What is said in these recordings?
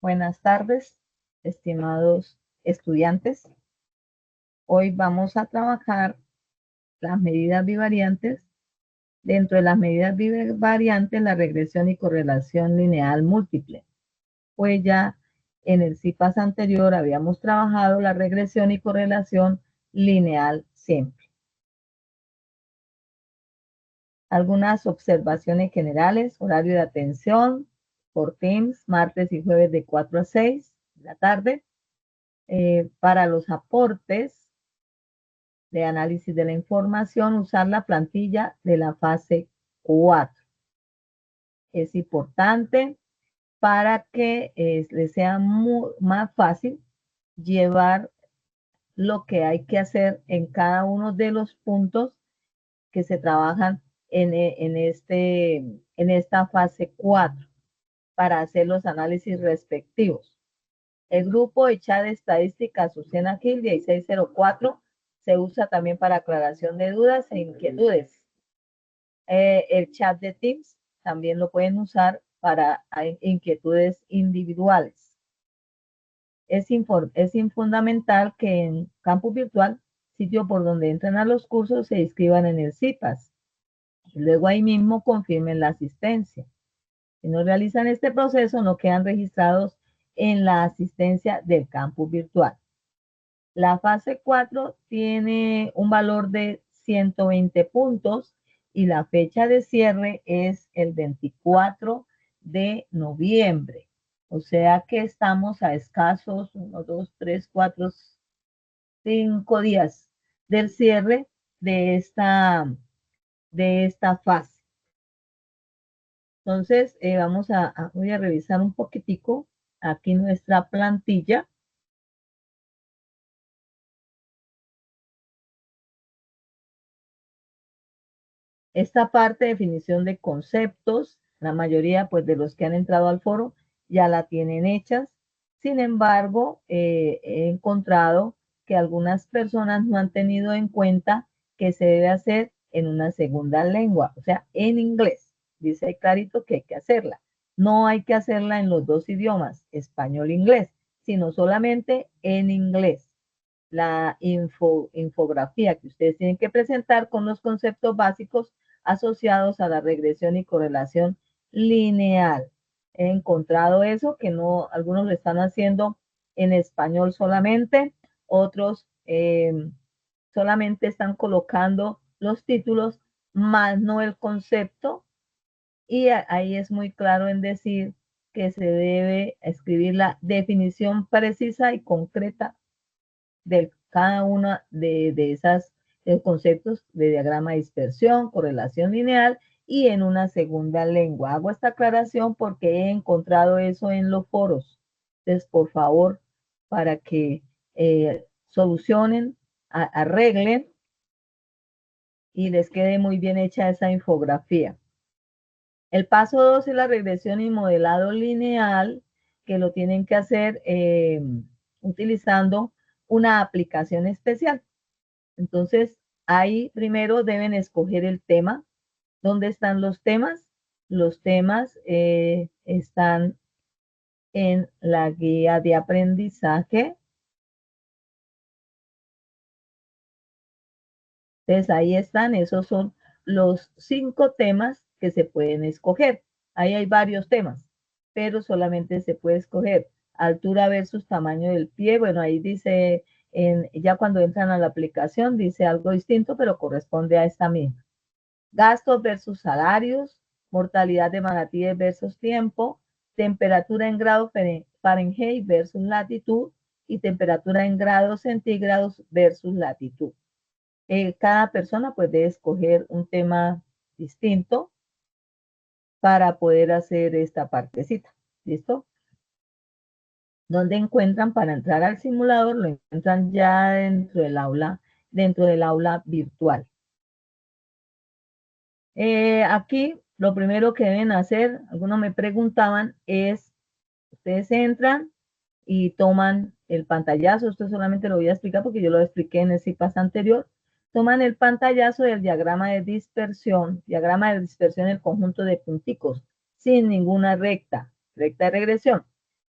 Buenas tardes, estimados estudiantes. Hoy vamos a trabajar las medidas bivariantes. Dentro de las medidas bivariantes, la regresión y correlación lineal múltiple. Pues ya en el CIPAS anterior habíamos trabajado la regresión y correlación lineal simple. Algunas observaciones generales: horario de atención por Teams, martes y jueves de 4 a 6 de la tarde. Para los aportes de análisis de la información, usar la plantilla de la fase 4. Es importante para que les sea más fácil llevar lo que hay que hacer en cada uno de los puntos que se trabajan en esta fase 4 para hacer los análisis respectivos. El grupo de chat de estadística Azucena Gil 1604 se usa también para aclaración de dudas e inquietudes. El chat de Teams también lo pueden usar para inquietudes individuales. Es fundamental que en Campus Virtual, sitio por donde entran a los cursos, se inscriban en el CIPAS y luego ahí mismo confirmen la asistencia. Si no realizan este proceso, no quedan registrados en la asistencia del Campus Virtual. La fase 4 tiene un valor de 120 puntos y la fecha de cierre es el 24 de noviembre. O sea que estamos a escasos 1, 2, 3, 4, 5 días del cierre de esta fase. Entonces, voy a revisar un poquitico aquí nuestra plantilla. Esta parte, definición de conceptos, la mayoría pues de los que han entrado al foro ya la tienen hechas. Sin embargo, he encontrado que algunas personas no han tenido en cuenta que se debe hacer en una segunda lengua, o sea, en inglés. Dice ahí clarito que hay que hacerla. No hay que hacerla en los dos idiomas, español e inglés, sino solamente en inglés. La infografía que ustedes tienen que presentar con los conceptos básicos asociados a la regresión y correlación lineal. He encontrado eso, que no, algunos lo están haciendo en español solamente, otros solamente están colocando los títulos, más no el concepto, y ahí es muy claro en decir que se debe escribir la definición precisa y concreta de cada uno de esos conceptos de diagrama de dispersión, correlación lineal y en una segunda lengua. Hago esta aclaración porque he encontrado eso en los foros. Entonces, por favor, para que solucionen, arreglen y les quede muy bien hecha esa infografía. El paso 2 es la regresión y modelado lineal, que lo tienen que hacer utilizando una aplicación especial. Entonces, ahí primero deben escoger el tema. ¿Dónde están los temas? Los temas están en la guía de aprendizaje. Entonces, ahí están, esos son los 5 temas que se pueden escoger. Ahí hay varios temas, pero solamente se puede escoger altura versus tamaño del pie. Bueno, ahí dice, ya cuando entran a la aplicación, dice algo distinto, pero corresponde a esta misma. Gastos versus salarios, mortalidad de manatíes versus tiempo, temperatura en grados Fahrenheit versus latitud y temperatura en grados centígrados versus latitud. Cada persona pues debe escoger un tema distinto para poder hacer esta partecita. ¿Listo? ¿Dónde encuentran para entrar al simulador? Lo encuentran ya dentro del aula virtual. Aquí lo primero que deben hacer, algunos me preguntaban, es ustedes entran y toman el pantallazo. Esto solamente lo voy a explicar porque yo lo expliqué en el CIPAS anterior. Toman el pantallazo del diagrama de dispersión el conjunto de punticos, sin ninguna recta de regresión.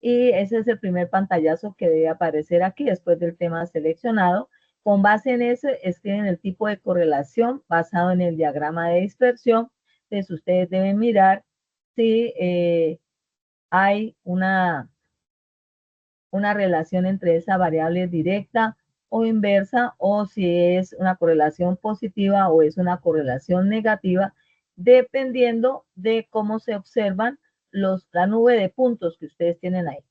Y ese es el primer pantallazo que debe aparecer aquí después del tema seleccionado. Con base en eso, escriben el tipo de correlación basado en el diagrama de dispersión. Entonces, ustedes deben mirar si hay una relación entre esa variable directa o inversa, o si es una correlación positiva o es una correlación negativa, dependiendo de cómo se observan la nube de puntos que ustedes tienen ahí.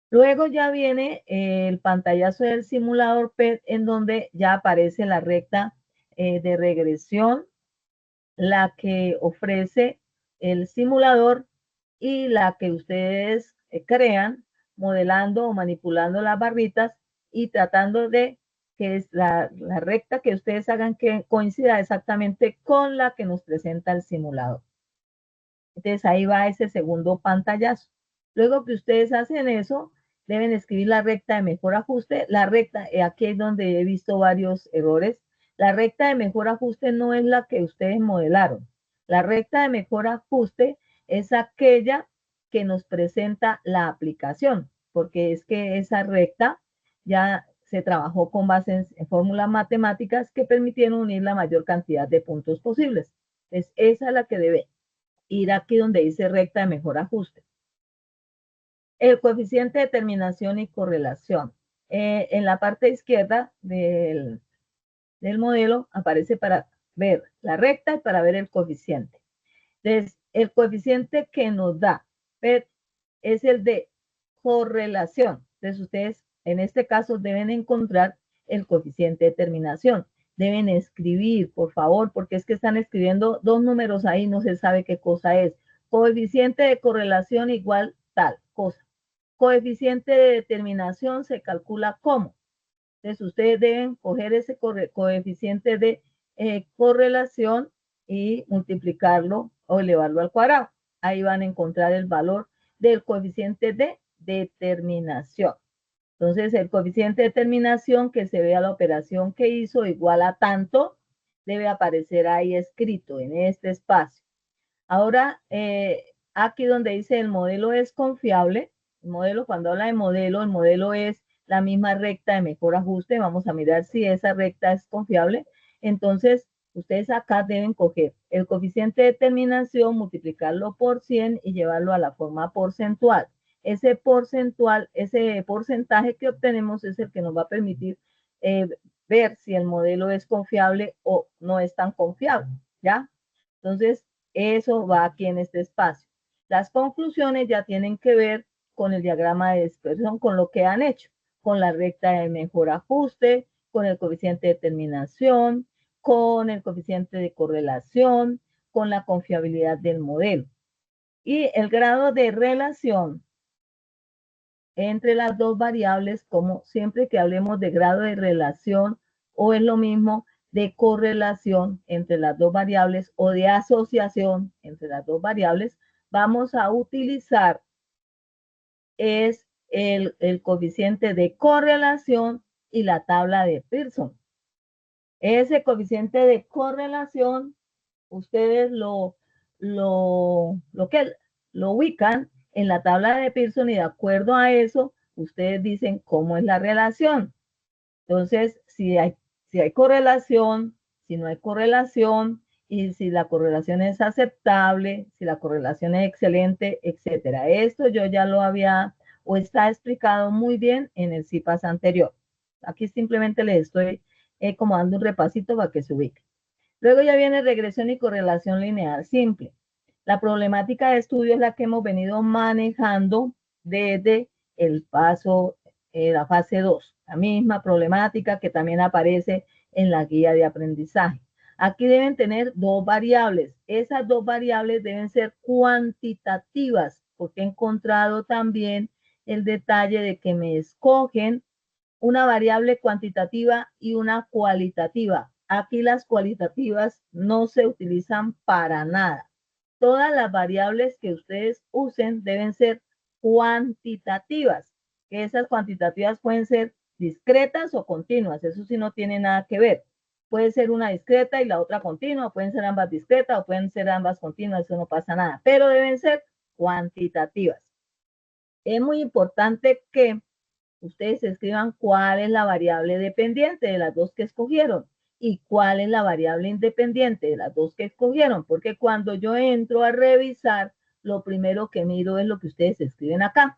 Luego ya viene el pantallazo del simulador PET, en donde ya aparece la recta de regresión, la que ofrece el simulador y la que ustedes crean modelando o manipulando las barritas y tratando de que es la recta que ustedes hagan que coincida exactamente con la que nos presenta el simulador. Entonces ahí va ese segundo pantallazo. Luego que ustedes hacen eso, deben escribir la recta de mejor ajuste. La recta, aquí es donde he visto varios errores. La recta de mejor ajuste no es la que ustedes modelaron. La recta de mejor ajuste es aquella que nos presenta la aplicación, porque es que esa recta ya se trabajó con base en fórmulas matemáticas que permitieron unir la mayor cantidad de puntos posibles. Entonces, esa es la que debe ir aquí donde dice recta de mejor ajuste. El coeficiente de terminación y correlación. En la parte izquierda del modelo aparece para ver la recta y para ver el coeficiente. Entonces, el coeficiente que nos da es el de correlación. Entonces, ustedes en este caso deben encontrar el coeficiente de terminación. Deben escribir, por favor, porque es que están escribiendo dos números ahí, no se sabe qué cosa es. Coeficiente de correlación igual tal cosa. Coeficiente de determinación se calcula como. Entonces, ustedes deben coger ese coeficiente de correlación y multiplicarlo o elevarlo al cuadrado. Ahí van a encontrar el valor del coeficiente de determinación. Entonces, el coeficiente de determinación que se vea la operación que hizo igual a tanto, debe aparecer ahí escrito en este espacio. Ahora, aquí donde dice el modelo es confiable, el modelo, cuando habla de modelo, el modelo es la misma recta de mejor ajuste. Vamos a mirar si esa recta es confiable. Entonces, ustedes acá deben coger el coeficiente de determinación, multiplicarlo por 100 y llevarlo a la forma porcentual. Ese porcentaje que obtenemos es el que nos va a permitir ver si el modelo es confiable o no es tan confiable, ¿ya? Entonces, eso va aquí en este espacio. Las conclusiones ya tienen que ver con el diagrama de dispersión, con lo que han hecho, con la recta de mejor ajuste, con el coeficiente de determinación, con el coeficiente de correlación, con la confiabilidad del modelo. Y el grado de relación entre las dos variables, como siempre que hablemos de grado de relación, o es lo mismo de correlación entre las dos variables o de asociación entre las dos variables, vamos a utilizar es el coeficiente de correlación y la tabla de Pearson. Ese coeficiente de correlación, ustedes lo ubican en la tabla de Pearson y de acuerdo a eso, ustedes dicen cómo es la relación. Entonces, si hay correlación, si no hay correlación, y si la correlación es aceptable, si la correlación es excelente, etcétera. Esto yo ya lo había o está explicado muy bien en el CIPAS anterior. Aquí simplemente les estoy como dando un repasito para que se ubique. Luego ya viene regresión y correlación lineal simple. La problemática de estudio es la que hemos venido manejando desde el paso, la fase 2. La misma problemática que también aparece en la guía de aprendizaje. Aquí deben tener dos variables. Esas dos variables deben ser cuantitativas, porque he encontrado también el detalle de que me escogen una variable cuantitativa y una cualitativa. Aquí las cualitativas no se utilizan para nada. Todas las variables que ustedes usen deben ser cuantitativas. Que esas cuantitativas pueden ser discretas o continuas. Eso sí no tiene nada que ver. Puede ser una discreta y la otra continua. Pueden ser ambas discretas o pueden ser ambas continuas. Eso no pasa nada. Pero deben ser cuantitativas. es muy importante que ustedes escriban cuál es la variable dependiente de las dos que escogieron y cuál es la variable independiente de las dos que escogieron, porque cuando yo entro a revisar, lo primero que miro es lo que ustedes escriben acá.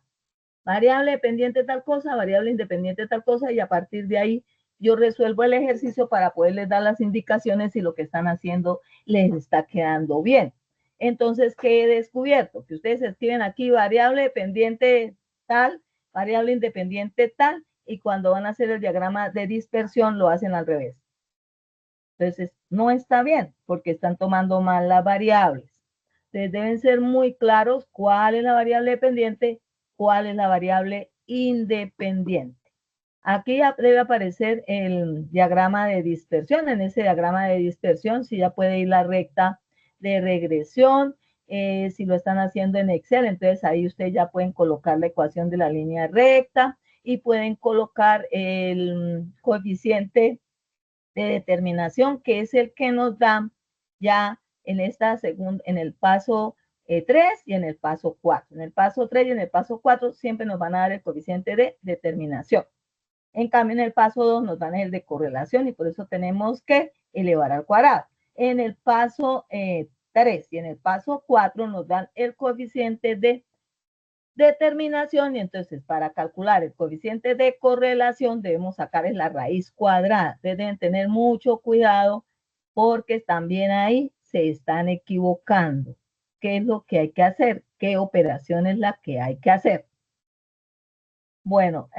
Variable dependiente tal cosa, variable independiente tal cosa, y a partir de ahí yo resuelvo el ejercicio para poderles dar las indicaciones si lo que están haciendo les está quedando bien. Entonces, ¿qué he descubierto? Que ustedes escriben aquí variable dependiente tal, variable independiente tal, y cuando van a hacer el diagrama de dispersión lo hacen al revés. Entonces, no está bien porque están tomando mal las variables. Entonces, deben ser muy claros cuál es la variable dependiente, cuál es la variable independiente. Aquí ya debe aparecer el diagrama de dispersión. En ese diagrama de dispersión, si ya puede ir la recta de regresión. Si lo están haciendo en Excel, entonces ahí ustedes ya pueden colocar la ecuación de la línea recta y pueden colocar el coeficiente de determinación, que es el que nos da ya en esta segunda, en el paso 3 y en el paso 4. En el paso 3 y en el paso 4 siempre nos van a dar el coeficiente de determinación. En cambio, en el paso 2 nos dan el de correlación y por eso tenemos que elevar al cuadrado. En el paso 3 y en el paso 4 nos dan el coeficiente de determinación, y entonces para calcular el coeficiente de correlación debemos sacar la raíz cuadrada. Ustedes deben tener mucho cuidado porque también ahí se están equivocando. ¿Qué es lo que hay que hacer? ¿Qué operación es la que hay que hacer? Bueno,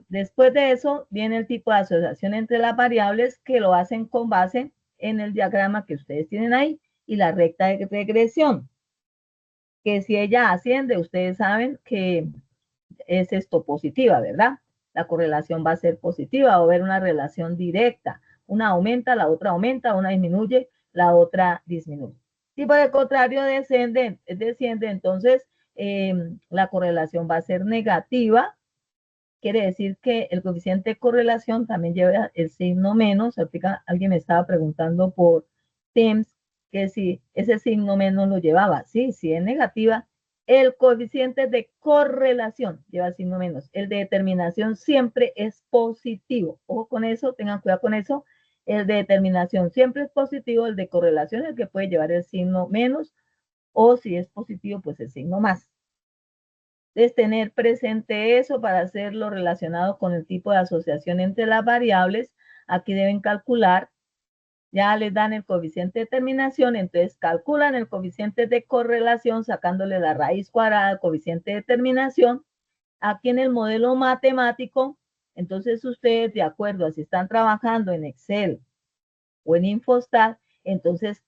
después de eso viene el tipo de asociación entre las variables que lo hacen con base en el diagrama que ustedes tienen ahí y la recta de regresión. Que si ella asciende, ustedes saben que es esto positiva, ¿verdad? La correlación va a ser positiva, va a haber una relación directa. Una aumenta, la otra aumenta, una disminuye, la otra disminuye. Si por el contrario desciende, entonces la correlación va a ser negativa. Quiere decir que el coeficiente de correlación también lleva el signo menos. Ahorita alguien me estaba preguntando por Teams que si ese signo menos lo llevaba. Sí, si es negativa, el coeficiente de correlación lleva el signo menos. El de determinación siempre es positivo. Ojo con eso, tengan cuidado con eso. El de determinación siempre es positivo, el de correlación es el que puede llevar el signo menos, o si es positivo, pues el signo más. Es tener presente eso para hacerlo relacionado con el tipo de asociación entre las variables. Aquí deben calcular, ya les dan el coeficiente de determinación, entonces calculan el coeficiente de correlación sacándole la raíz cuadrada al coeficiente de determinación. Aquí en el modelo matemático, entonces ustedes, de acuerdo a si están trabajando en Excel o en Infostat, entonces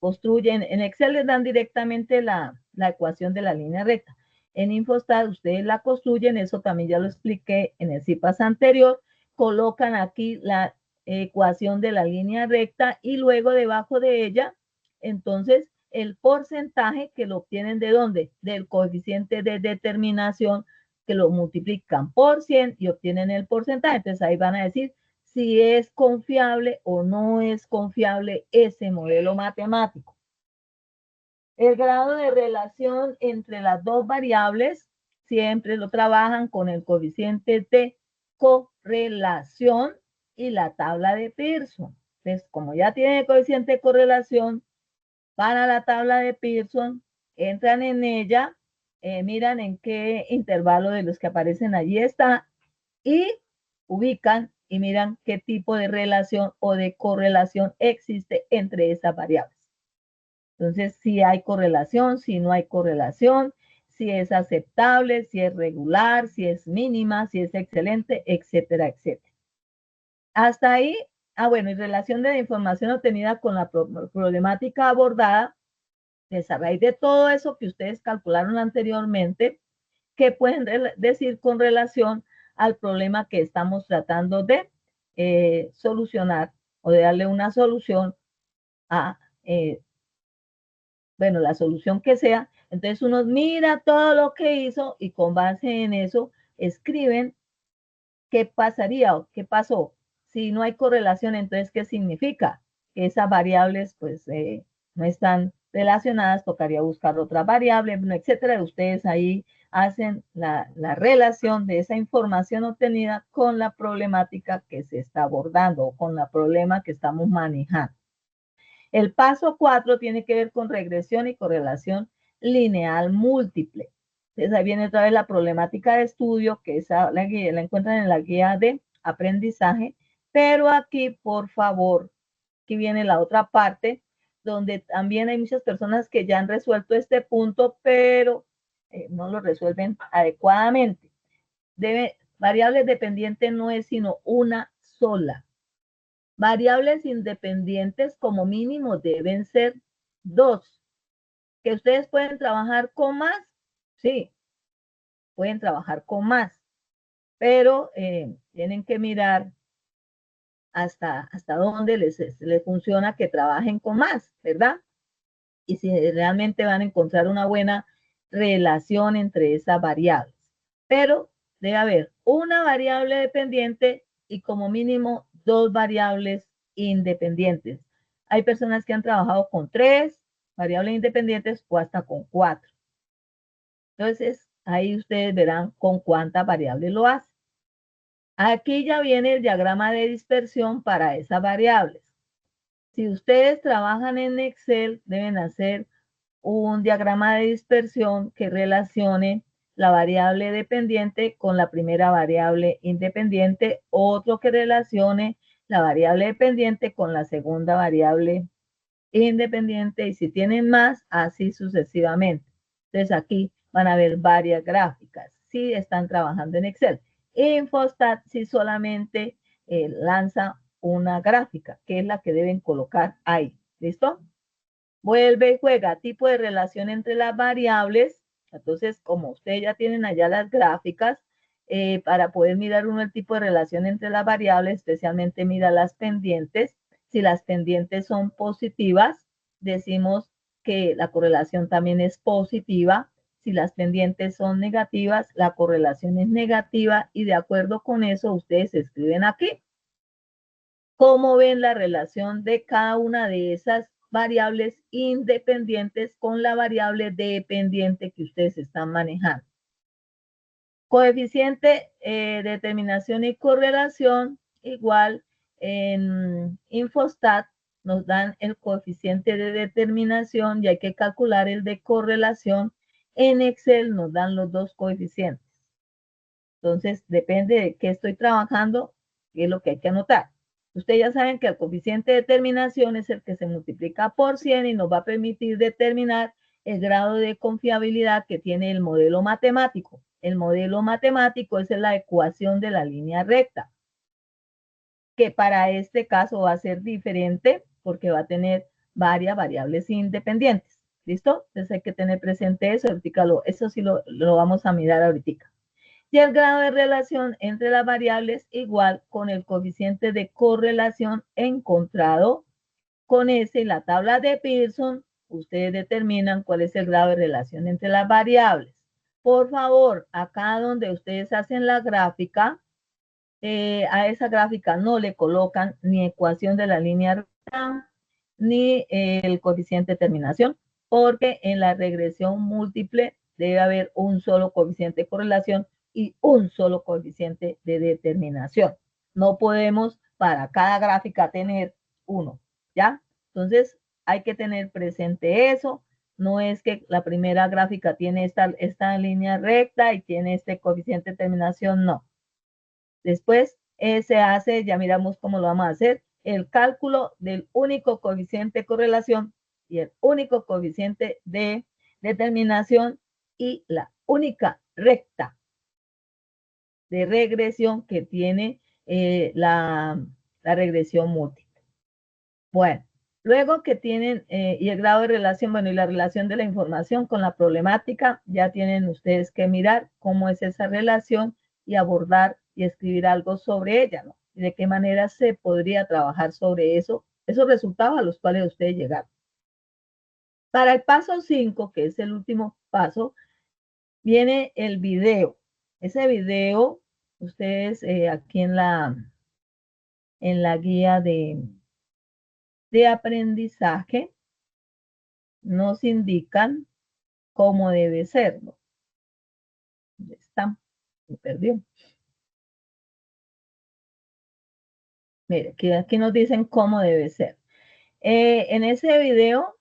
construyen, en Excel les dan directamente la ecuación de la línea recta. En Infostat ustedes la construyen, eso también ya lo expliqué en el CIPAS anterior, colocan aquí la ecuación de la línea recta y luego debajo de ella, entonces el porcentaje que lo obtienen de dónde? Del coeficiente de determinación, que lo multiplican por 100 y obtienen el porcentaje. Entonces ahí van a decir si es confiable o no es confiable ese modelo matemático. El grado de relación entre las dos variables siempre lo trabajan con el coeficiente de correlación y la tabla de Pearson. Entonces, como ya tienen el coeficiente de correlación, van a la tabla de Pearson, entran en ella, miran en qué intervalo de los que aparecen allí está y ubican y miran qué tipo de relación o de correlación existe entre esas variables. Entonces, si hay correlación, si no hay correlación, si es aceptable, si es regular, si es mínima, si es excelente, etcétera, etcétera. Hasta ahí, bueno, en relación de la información obtenida con la problemática abordada, pues a raíz de todo eso que ustedes calcularon anteriormente, ¿qué pueden decir con relación al problema que estamos tratando de solucionar o de darle una solución a, bueno, la solución que sea? Entonces uno mira todo lo que hizo y con base en eso escriben qué pasaría o qué pasó. Si no hay correlación, entonces, ¿qué significa? Que esas variables, pues, no están relacionadas, tocaría buscar otras variables, etcétera. Ustedes ahí hacen la relación de esa información obtenida con la problemática que se está abordando o con la problema que estamos manejando. El paso 4 tiene que ver con regresión y correlación lineal múltiple. Entonces ahí viene otra vez la problemática de estudio, que esa la encuentran en la guía de aprendizaje, pero aquí, por favor, aquí viene la otra parte, donde también hay muchas personas que ya han resuelto este punto, pero no lo resuelven adecuadamente. Variable dependiente no es sino una sola. Variables independientes como mínimo deben ser 2. ¿Que ustedes pueden trabajar con más? Sí, pueden trabajar con más, pero tienen que mirar hasta dónde les funciona que trabajen con más, ¿verdad? Y si realmente van a encontrar una buena relación entre esas variables. Pero debe haber una variable dependiente y como mínimo 2 variables independientes. Hay personas que han trabajado con 3 variables independientes o hasta con 4. Entonces, ahí ustedes verán con cuántas variables lo hacen. Aquí ya viene el diagrama de dispersión para esas variables. Si ustedes trabajan en Excel, deben hacer un diagrama de dispersión que relacione la variable dependiente con la primera variable independiente, otro que relacione la variable dependiente con la segunda variable independiente, y si tienen más, así sucesivamente. Entonces aquí van a ver varias gráficas si están trabajando en Excel. Infostat si solamente lanza una gráfica, que es la que deben colocar ahí. ¿Listo? Vuelve y juega tipo de relación entre las variables. Entonces, como ustedes ya tienen allá las gráficas, para poder mirar uno el tipo de relación entre las variables, especialmente mira las pendientes. Si las pendientes son positivas, decimos que la correlación también es positiva. Si las pendientes son negativas, la correlación es negativa, y de acuerdo con eso, ustedes escriben aquí cómo ven la relación de cada una de esas variables independientes con la variable dependiente que ustedes están manejando. Coeficiente, determinación y correlación, igual en Infostat nos dan el coeficiente de determinación y hay que calcular el de correlación. En Excel nos dan los dos coeficientes. Entonces, depende de qué estoy trabajando, qué es lo que hay que anotar. Ustedes ya saben que el coeficiente de determinación es el que se multiplica por 100 y nos va a permitir determinar el grado de confiabilidad que tiene el modelo matemático. El modelo matemático es la ecuación de la línea recta, que para este caso va a ser diferente porque va a tener varias variables independientes. ¿Listo? Entonces hay que tener presente eso. Eso sí lo vamos a mirar ahorita. Y el grado de relación entre las variables igual con el coeficiente de correlación encontrado con ese y la tabla de Pearson. Ustedes determinan cuál es el grado de relación entre las variables. Por favor, acá donde ustedes hacen la gráfica, a esa gráfica no le colocan ni ecuación de la línea recta, ni el coeficiente de terminación, porque en la regresión múltiple debe haber un solo coeficiente de correlación y un solo coeficiente de determinación. No podemos para cada gráfica tener uno, ¿ya? Entonces hay que tener presente eso. No es que la primera gráfica tiene esta línea recta y tiene este coeficiente de terminación, no. Después se hace, ya miramos cómo lo vamos a hacer, el cálculo del único coeficiente de correlación y el único coeficiente de determinación y la única recta de regresión que tiene la regresión múltiple. Bueno, luego que tienen, y el grado de relación, bueno, y la relación de la información con la problemática, ya tienen ustedes que mirar cómo es esa relación y abordar y escribir algo sobre ella, ¿no? Y de qué manera se podría trabajar sobre eso, esos resultados a los cuales ustedes llegaron. Para el paso 5, que es el último paso, viene el video. Ese video, ustedes aquí en la guía de aprendizaje nos indican cómo debe ser, ¿no? Me perdió. Mire, aquí nos dicen cómo debe ser. En ese video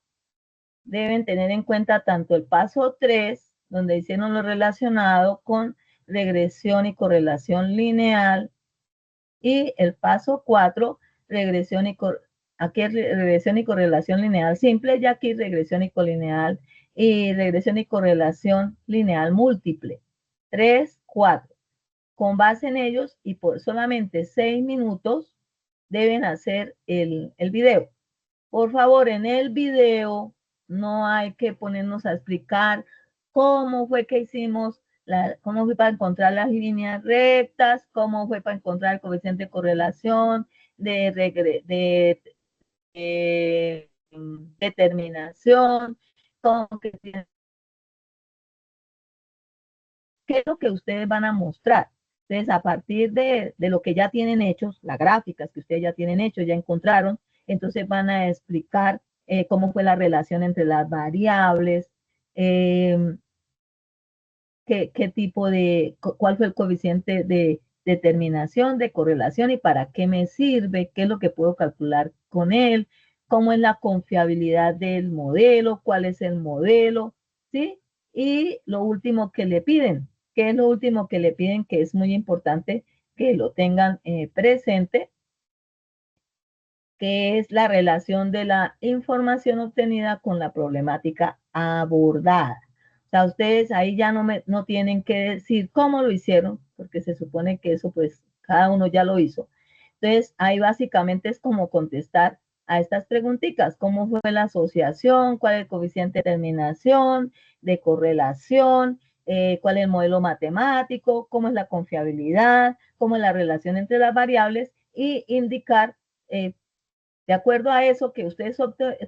deben tener en cuenta tanto el paso 3, donde hicieron lo relacionado con regresión y correlación lineal, y el paso 4, regresión y aquí es regresión y correlación lineal simple, y aquí regresión y colineal y regresión y correlación lineal múltiple. 3, 4. Con base en ellos y por solamente 6 minutos deben hacer el video. Por favor, en el video no hay que ponernos a explicar cómo fue que hicimos, cómo fue para encontrar las líneas rectas, cómo fue para encontrar el coeficiente de correlación, de determinación, qué es lo que ustedes van a mostrar. Entonces, a partir de lo que ya tienen hechos, las gráficas que ustedes ya tienen hechos, ya encontraron, entonces van a explicar cómo fue la relación entre las variables, eh, qué tipo cuál fue el coeficiente de determinación, de correlación y para qué me sirve, qué es lo que puedo calcular con él, cómo es la confiabilidad del modelo, cuál es el modelo, ¿sí? Y lo último que le piden, ¿qué es lo último que le piden? Que es muy importante que lo tengan presente, que es la relación de la información obtenida con la problemática abordada. O sea, ustedes ahí ya no tienen que decir cómo lo hicieron, porque se supone que eso pues cada uno ya lo hizo. Entonces, ahí básicamente es como contestar a estas preguntitas, cómo fue la asociación, cuál es el coeficiente de determinación, de correlación, cuál es el modelo matemático, cómo es la confiabilidad, cómo es la relación entre las variables y indicar de acuerdo a eso que ustedes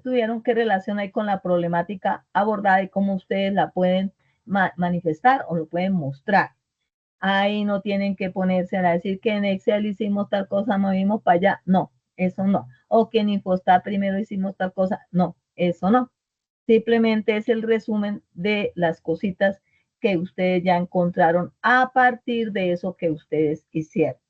tuvieron, qué relación hay con la problemática abordada y cómo ustedes la pueden manifestar o lo pueden mostrar. Ahí no tienen que ponerse a decir que en Excel hicimos tal cosa, movimos para allá. No, eso no. O que en Infostat primero hicimos tal cosa. No, eso no. Simplemente es el resumen de las cositas que ustedes ya encontraron a partir de eso que ustedes hicieron.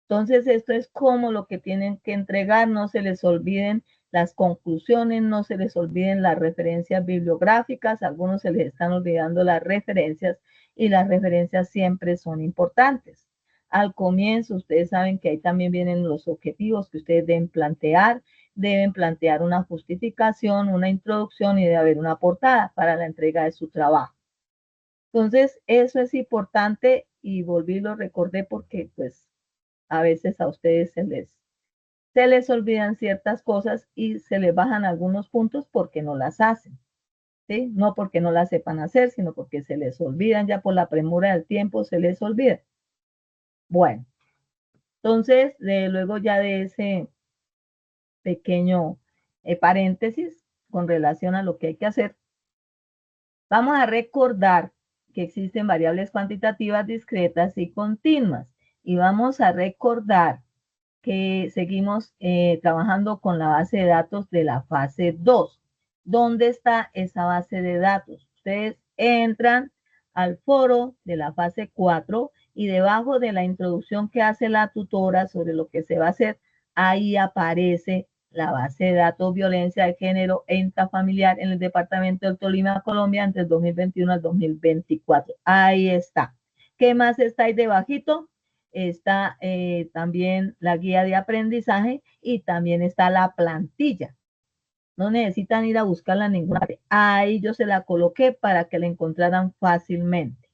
Entonces, esto es como lo que tienen que entregar, no se les olviden las conclusiones, no se les olviden las referencias bibliográficas, a algunos se les están olvidando las referencias y las referencias siempre son importantes. Al comienzo, ustedes saben que ahí también vienen los objetivos que ustedes deben plantear una justificación, una introducción y debe haber una portada para la entrega de su trabajo. Entonces, eso es importante y volví, lo recordé porque pues a veces a ustedes se les olvidan ciertas cosas y se les bajan algunos puntos porque no las hacen, ¿sí? No porque no las sepan hacer, sino porque se les olvidan ya por la premura del tiempo, se les olvida. Bueno, entonces, luego ya de ese pequeño paréntesis con relación a lo que hay que hacer, vamos a recordar que existen variables cuantitativas discretas y continuas y vamos a recordar que seguimos trabajando con la base de datos de la fase 2. ¿Dónde está esa base de datos? Ustedes entran al foro de la fase 4 y debajo de la introducción que hace la tutora sobre lo que se va a hacer, ahí aparece la base de datos violencia de género e intrafamiliar en el departamento del Tolima, Colombia, entre el 2021 al 2024. Ahí está. ¿Qué más está ahí debajito? Está también la guía de aprendizaje y también está la plantilla. No necesitan ir a buscarla en ninguna parte. Ahí yo se la coloqué para que la encontraran fácilmente.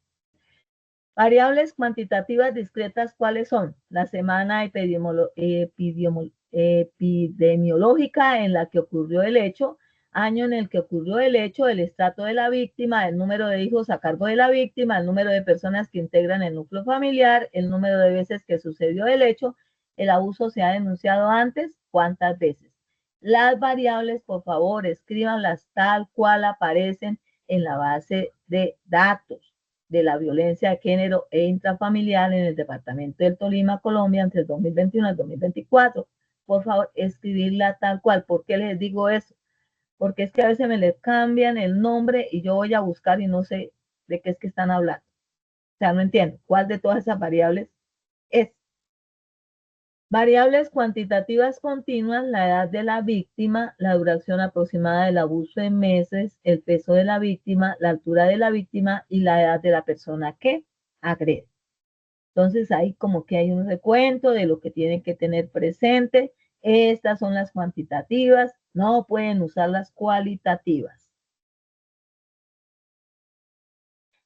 Variables cuantitativas discretas, ¿cuáles son? La semana epidemiológica en la que ocurrió el hecho, año en el que ocurrió el hecho, el estrato de la víctima, el número de hijos a cargo de la víctima, el número de personas que integran el núcleo familiar, el número de veces que sucedió el hecho, el abuso se ha denunciado antes, ¿cuántas veces? Las variables, por favor, escríbanlas tal cual aparecen en la base de datos de la violencia de género e intrafamiliar en el departamento del Tolima, Colombia, entre el 2021 y el 2024. Por favor, escribirla tal cual. ¿Por qué les digo eso? Porque es que a veces me les cambian el nombre y yo voy a buscar y no sé de qué es que están hablando. sea, no entiendo cuál de todas esas variables es. Variables cuantitativas continuas, la edad de la víctima, la duración aproximada del abuso en meses, el peso de la víctima, la altura de la víctima y la edad de la persona que agrede. Entonces ahí como que hay un recuento de lo que tienen que tener presente. Estas son las cuantitativas, no pueden usar las cualitativas.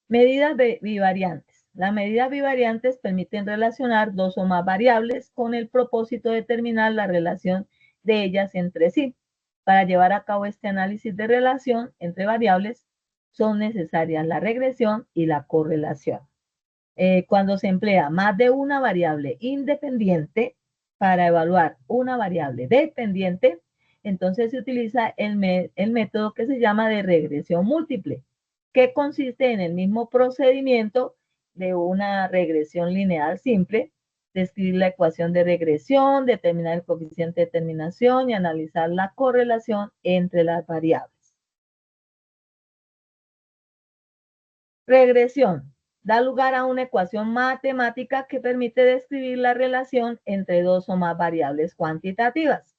Medidas bivariantes. Las medidas bivariantes permiten relacionar dos o más variables con el propósito de determinar la relación de ellas entre sí. Para llevar a cabo este análisis de relación entre variables son necesarias la regresión y la correlación. Cuando se emplea más de una variable independiente para evaluar una variable dependiente, entonces se utiliza el método que se llama de regresión múltiple, que consiste en el mismo procedimiento de una regresión lineal simple, describir la ecuación de regresión, determinar el coeficiente de determinación y analizar la correlación entre las variables. Regresión da lugar a una ecuación matemática que permite describir la relación entre dos o más variables cuantitativas.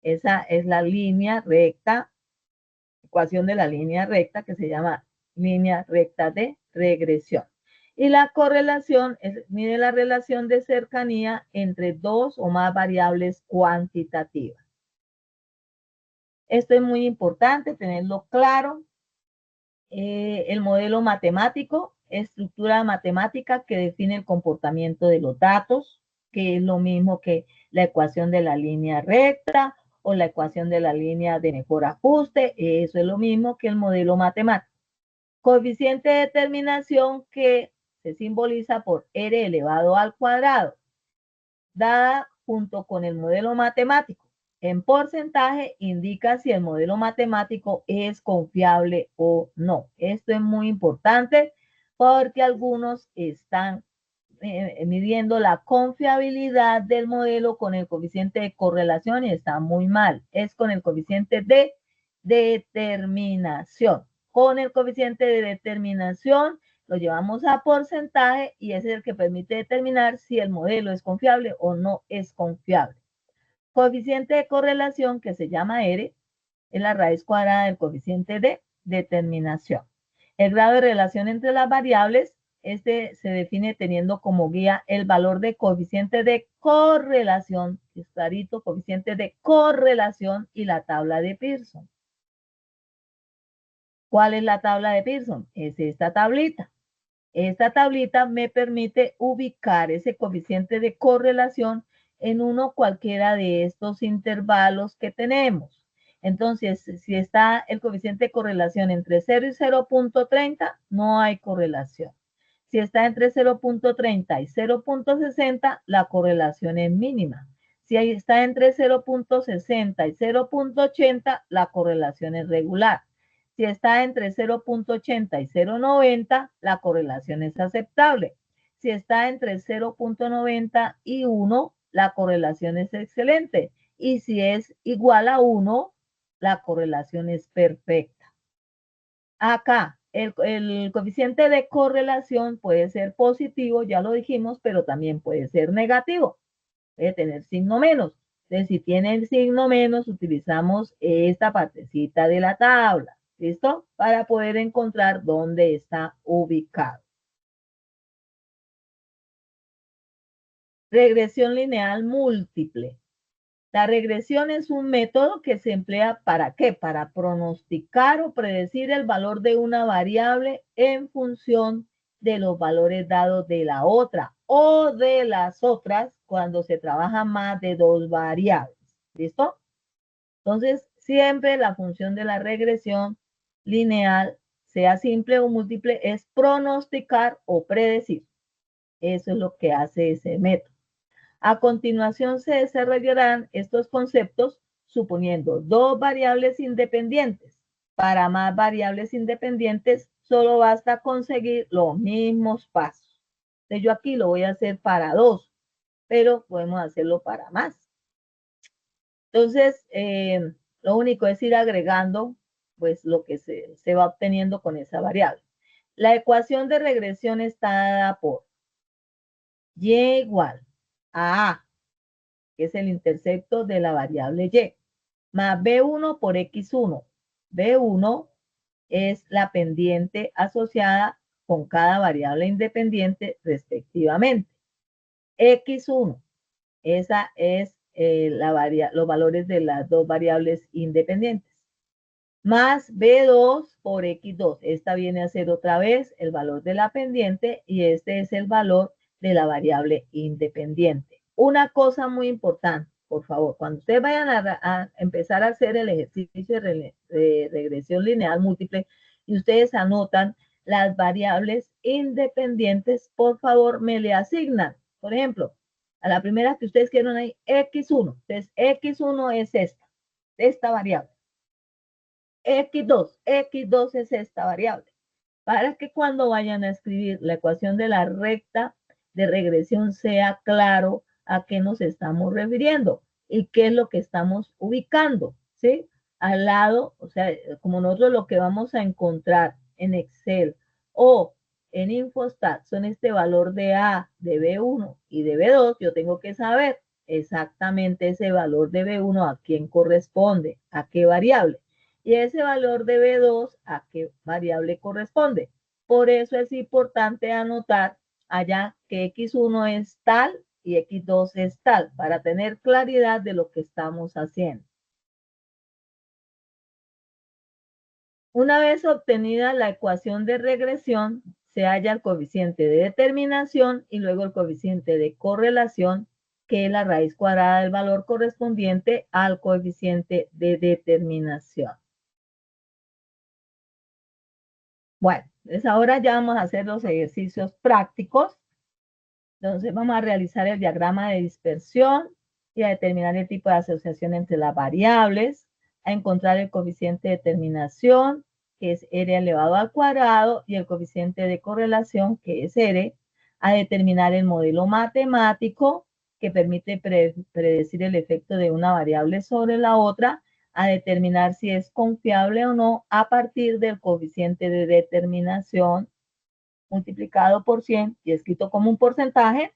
Esa es la línea recta, ecuación de la línea recta que se llama línea recta de regresión. Y la correlación mide la relación de cercanía entre dos o más variables cuantitativas. Esto es muy importante tenerlo claro. El modelo matemático, estructura matemática que define el comportamiento de los datos, que es lo mismo que la ecuación de la línea recta o la ecuación de la línea de mejor ajuste. Eso es lo mismo que el modelo matemático. Coeficiente de determinación que se simboliza por r elevado al cuadrado, dada junto con el modelo matemático. En porcentaje indica si el modelo matemático es confiable o no. Esto es muy importante porque algunos están midiendo la confiabilidad del modelo con el coeficiente de correlación y está muy mal. Es con el coeficiente de determinación. Con el coeficiente de determinación lo llevamos a porcentaje y ese es el que permite determinar si el modelo es confiable o no es confiable. Coeficiente de correlación, que se llama R, es la raíz cuadrada del coeficiente de determinación. El grado de relación entre las variables, este se define teniendo como guía el valor de coeficiente de correlación, es clarito, coeficiente de correlación y la tabla de Pearson. ¿Cuál es la tabla de Pearson? Es esta tablita. Esta tablita me permite ubicar ese coeficiente de correlación en uno cualquiera de estos intervalos que tenemos. Entonces, si está el coeficiente de correlación entre 0 y 0.30, no hay correlación. Si está entre 0.30 y 0.60, la correlación es mínima. Si está entre 0.60 y 0.80, la correlación es regular. Si está entre 0.80 y 0.90, la correlación es aceptable. Si está entre 0.90 y 1, la correlación es excelente. Y si es igual a 1, la correlación es perfecta. Acá, el coeficiente de correlación puede ser positivo, ya lo dijimos, pero también puede ser negativo. Puede tener signo menos. Entonces, si tiene el signo menos, utilizamos esta partecita de la tabla. ¿Listo? Para poder encontrar dónde está ubicado. Regresión lineal múltiple. La regresión es un método que se emplea ¿para qué? Para pronosticar o predecir el valor de una variable en función de los valores dados de la otra o de las otras cuando se trabaja más de dos variables. ¿Listo? Entonces, siempre la función de la regresión lineal, sea simple o múltiple, es pronosticar o predecir. Eso es lo que hace ese método. A continuación se desarrollarán estos conceptos suponiendo dos variables independientes. Para más variables independientes, solo basta conseguir los mismos pasos. Entonces, yo aquí lo voy a hacer para dos, pero podemos hacerlo para más. Entonces, lo único es ir agregando pues lo que se va obteniendo con esa variable. La ecuación de regresión está dada por y igual a, que es el intercepto de la variable y, más B1 por X1. B1 es la pendiente asociada con cada variable independiente respectivamente. X1, esa es los valores de las dos variables independientes. Más B2 por X2. Esta viene a ser otra vez el valor de la pendiente y este es el valor de la variable independiente. Una cosa muy importante, por favor, cuando ustedes vayan a empezar a hacer el ejercicio de regresión lineal múltiple y ustedes anotan las variables independientes, por favor, me le asignan. Por ejemplo, a la primera que ustedes quieren ahí, X1. Entonces, X1 es esta variable. X2 es esta variable. Para que cuando vayan a escribir la ecuación de la recta de regresión sea claro a qué nos estamos refiriendo y qué es lo que estamos ubicando, ¿sí? Al lado, o sea, como nosotros lo que vamos a encontrar en Excel o en Infostat son este valor de A, de B1 y de B2, yo tengo que saber exactamente ese valor de B1 a quién corresponde, a qué variable. Y ese valor de B2 a qué variable corresponde. Por eso es importante anotar allá que X1 es tal y X2 es tal, para tener claridad de lo que estamos haciendo. Una vez obtenida la ecuación de regresión, se halla el coeficiente de determinación y luego el coeficiente de correlación, que es la raíz cuadrada del valor correspondiente al coeficiente de determinación. Bueno, entonces ahora ya vamos a hacer los ejercicios prácticos. Entonces vamos a realizar el diagrama de dispersión y a determinar el tipo de asociación entre las variables, a encontrar el coeficiente de determinación, que es R elevado al cuadrado, y el coeficiente de correlación, que es R, a determinar el modelo matemático que permite predecir el efecto de una variable sobre la otra, a determinar si es confiable o no a partir del coeficiente de determinación multiplicado por 100 y escrito como un porcentaje,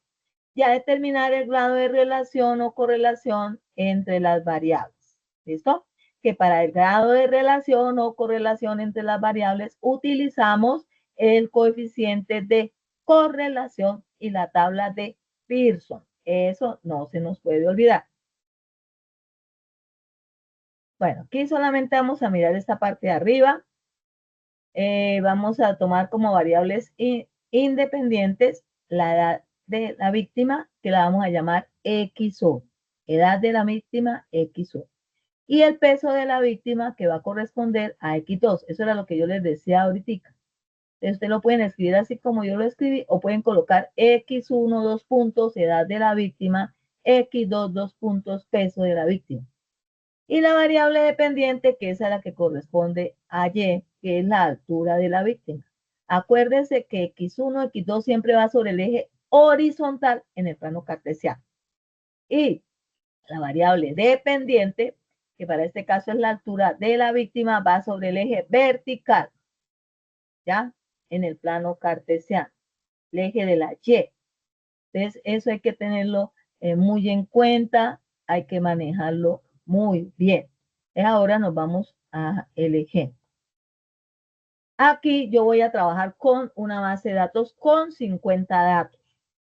y a determinar el grado de relación o correlación entre las variables. ¿Listo? Que para el grado de relación o correlación entre las variables utilizamos el coeficiente de correlación y la tabla de Pearson. Eso no se nos puede olvidar. Bueno, aquí solamente vamos a mirar esta parte de arriba. Vamos a tomar como variables independientes la edad de la víctima, que la vamos a llamar XO. Edad de la víctima, XO. Y el peso de la víctima, que va a corresponder a X2. Eso era lo que yo les decía ahorita. Ustedes lo pueden escribir así como yo lo escribí, o pueden colocar X1, 2 puntos, edad de la víctima, X2, 2 puntos, peso de la víctima. Y la variable dependiente, que es a la que corresponde a Y, que es la altura de la víctima. Acuérdense que X1, X2 siempre va sobre el eje horizontal en el plano cartesiano. Y la variable dependiente, que para este caso es la altura de la víctima, va sobre el eje vertical, ¿ya? En el plano cartesiano, el eje de la Y. Entonces, eso hay que tenerlo muy en cuenta, hay que manejarlo muy bien. Ahora nos vamos a el ejemplo. Aquí yo voy a trabajar con una base de datos con 50 datos.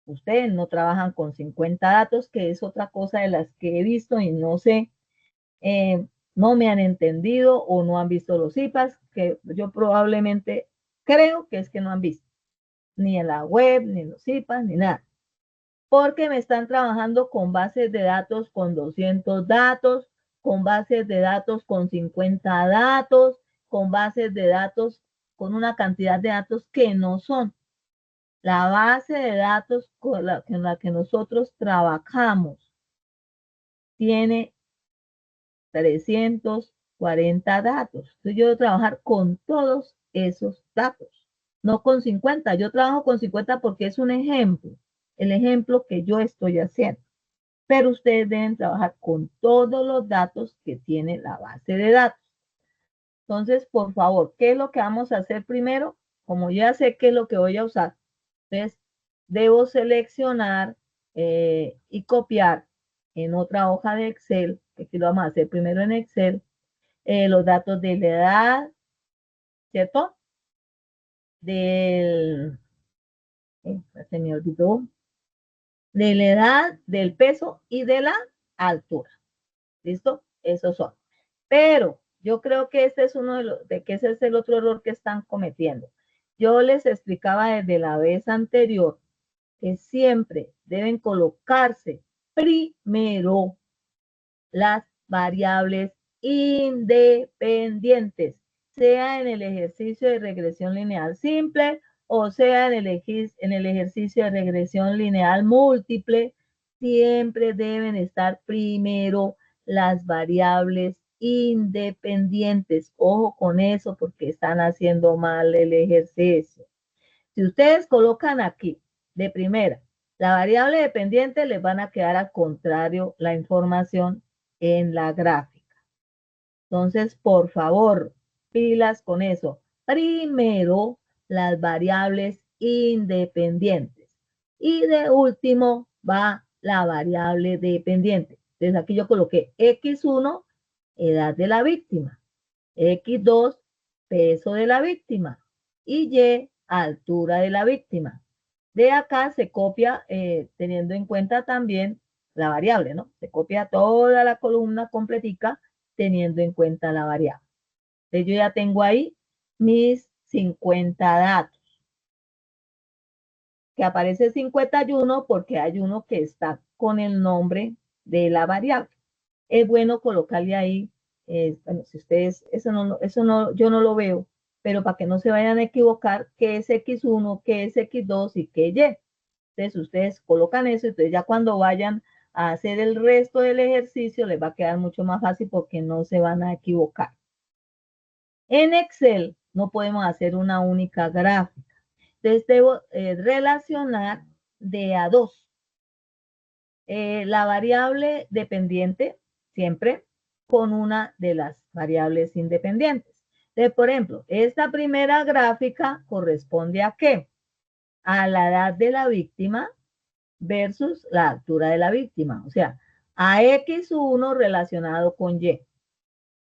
Ustedes no trabajan con 50 datos, que es otra cosa de las que he visto y no sé, no me han entendido o no han visto los IPAs, que yo probablemente creo que es que no han visto, ni en la web, ni en los IPAs, ni nada. Porque me están trabajando con bases de datos con 200 datos, con bases de datos con 50 datos, con bases de datos con una cantidad de datos que no son. La base de datos con la que nosotros trabajamos tiene 340 datos. Entonces yo voy a trabajar con todos esos datos, no con 50. Yo trabajo con 50 porque es un ejemplo, el ejemplo que yo estoy haciendo. Pero ustedes deben trabajar con todos los datos que tiene la base de datos. Entonces, por favor, ¿qué es lo que vamos a hacer primero? como ya sé qué es lo que voy a usar, entonces debo seleccionar y copiar en otra hoja de Excel, que aquí lo vamos a hacer primero en Excel, los datos de la edad, ¿cierto? Del, se me olvidó, de la edad, del peso y de la altura. ¿Listo? Esos son. Pero yo creo que este es uno de que ese es el otro error que están cometiendo. Yo les explicaba desde la vez anterior que siempre deben colocarse primero las variables independientes, sea en el ejercicio de regresión lineal simple o sea en el ejercicio de regresión lineal múltiple, siempre deben estar primero las variables independientes. Ojo con eso porque están haciendo mal el ejercicio. Si ustedes colocan aquí de primera la variable dependiente, les van a quedar al contrario la información en la gráfica. Entonces, por favor, pilas con eso. Primero, las variables independientes. Y de último va la variable dependiente. Entonces, aquí yo coloqué X1, edad de la víctima. X2, peso de la víctima. Y Y, altura de la víctima. De acá se copia teniendo en cuenta también la variable, ¿no? Se copia toda la columna completica teniendo en cuenta la variable. Entonces yo ya tengo ahí mis 50 datos. Que aparece 51 porque hay uno que está con el nombre de la variable. Es bueno colocarle ahí, bueno, si ustedes, eso no, yo no lo veo, pero para que no se vayan a equivocar, qué es X1, qué es X2 y qué es Y. Entonces ustedes colocan eso, entonces ya cuando vayan a hacer el resto del ejercicio les va a quedar mucho más fácil porque no se van a equivocar. En Excel no podemos hacer una única gráfica. Entonces debo relacionar de a dos. La variable dependiente siempre con una de las variables independientes. Entonces, por ejemplo, esta primera gráfica corresponde a ¿qué? A la edad de la víctima versus la altura de la víctima, o sea, a X1 relacionado con Y.